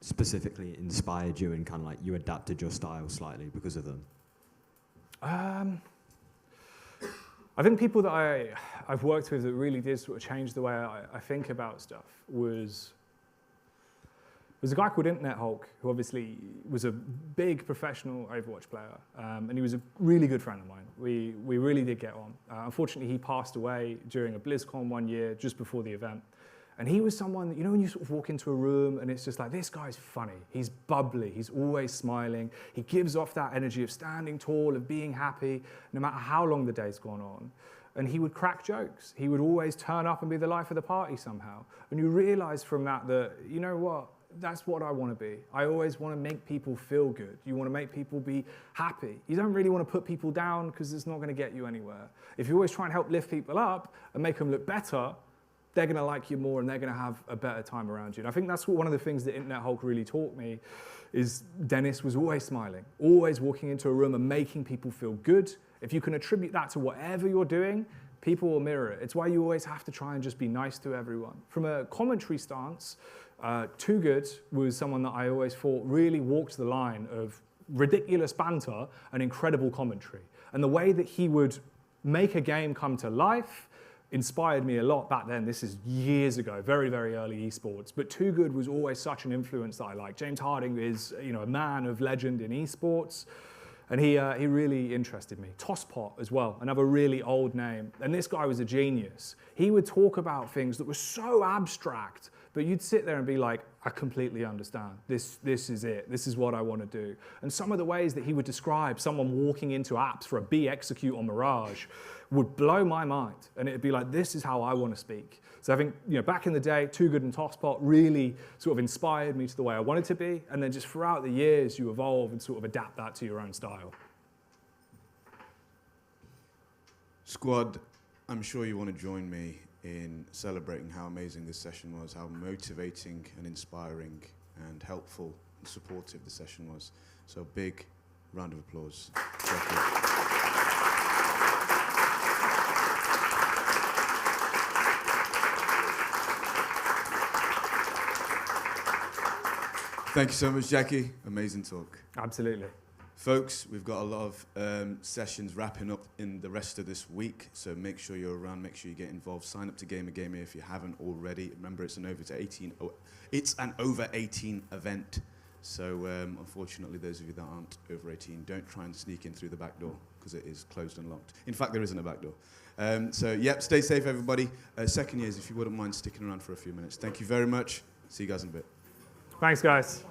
specifically inspired you and kind of like you adapted your style slightly because of them? I think people that I've worked with that really did sort of change the way I think about stuff was a guy called Internet Hulk, who obviously was a big professional Overwatch player, and he was a really good friend of mine. We really did get on. Unfortunately, he passed away during a BlizzCon one year, just before the event. And he was someone that, when you sort of walk into a room and it's just like, this guy's funny, he's bubbly, he's always smiling, he gives off that energy of standing tall, of being happy, no matter how long the day's gone on. And he would crack jokes. He would always turn up and be the life of the party somehow. And you realize from that, you know what? That's what I want to be. I always want to make people feel good. You want to make people be happy. You don't really want to put people down because it's not going to get you anywhere. If you always try and help lift people up and make them look better, they're going to like you more and they're going to have a better time around you. And I think that's one of the things that Internet Hulk really taught me is Dennis was always smiling, always walking into a room and making people feel good. If you can attribute that to whatever you're doing, people will mirror it. It's why you always have to try and just be nice to everyone. From a commentary stance, Too Good was someone that I always thought really walked the line of ridiculous banter and incredible commentary. And the way that he would make a game come to life inspired me a lot back then. This is years ago, very, very early esports. But Too Good was always such an influence that I liked. James Harding is a man of legend in esports. And he really interested me. Tosspot as well, another really old name. And this guy was a genius. He would talk about things that were so abstract, but you'd sit there and be like, I completely understand. This is it. This is what I want to do. And some of the ways that he would describe someone walking into apps for a B execute on Mirage would blow my mind. And it'd be like, this is how I want to speak. So I think, back in the day, Too Good and Tosspot really sort of inspired me to the way I wanted to be. And then just throughout the years, you evolve and sort of adapt that to your own style. Squad, I'm sure you want to join me in celebrating how amazing this session was, how motivating and inspiring and helpful and supportive the session was. So big round of applause. Jacky. Thank you so much, Jacky. Amazing talk. Absolutely. Folks, we've got a lot of sessions wrapping up in the rest of this week, so make sure you're around, make sure you get involved. Sign up to Gamer if you haven't already. Remember, it's an over 18 event, so unfortunately, those of you that aren't over 18, don't try and sneak in through the back door, because it is closed and locked. In fact, there isn't a back door. So, yep, stay safe, everybody. Second years, if you wouldn't mind sticking around for a few minutes. Thank you very much. See you guys in a bit. Thanks, guys.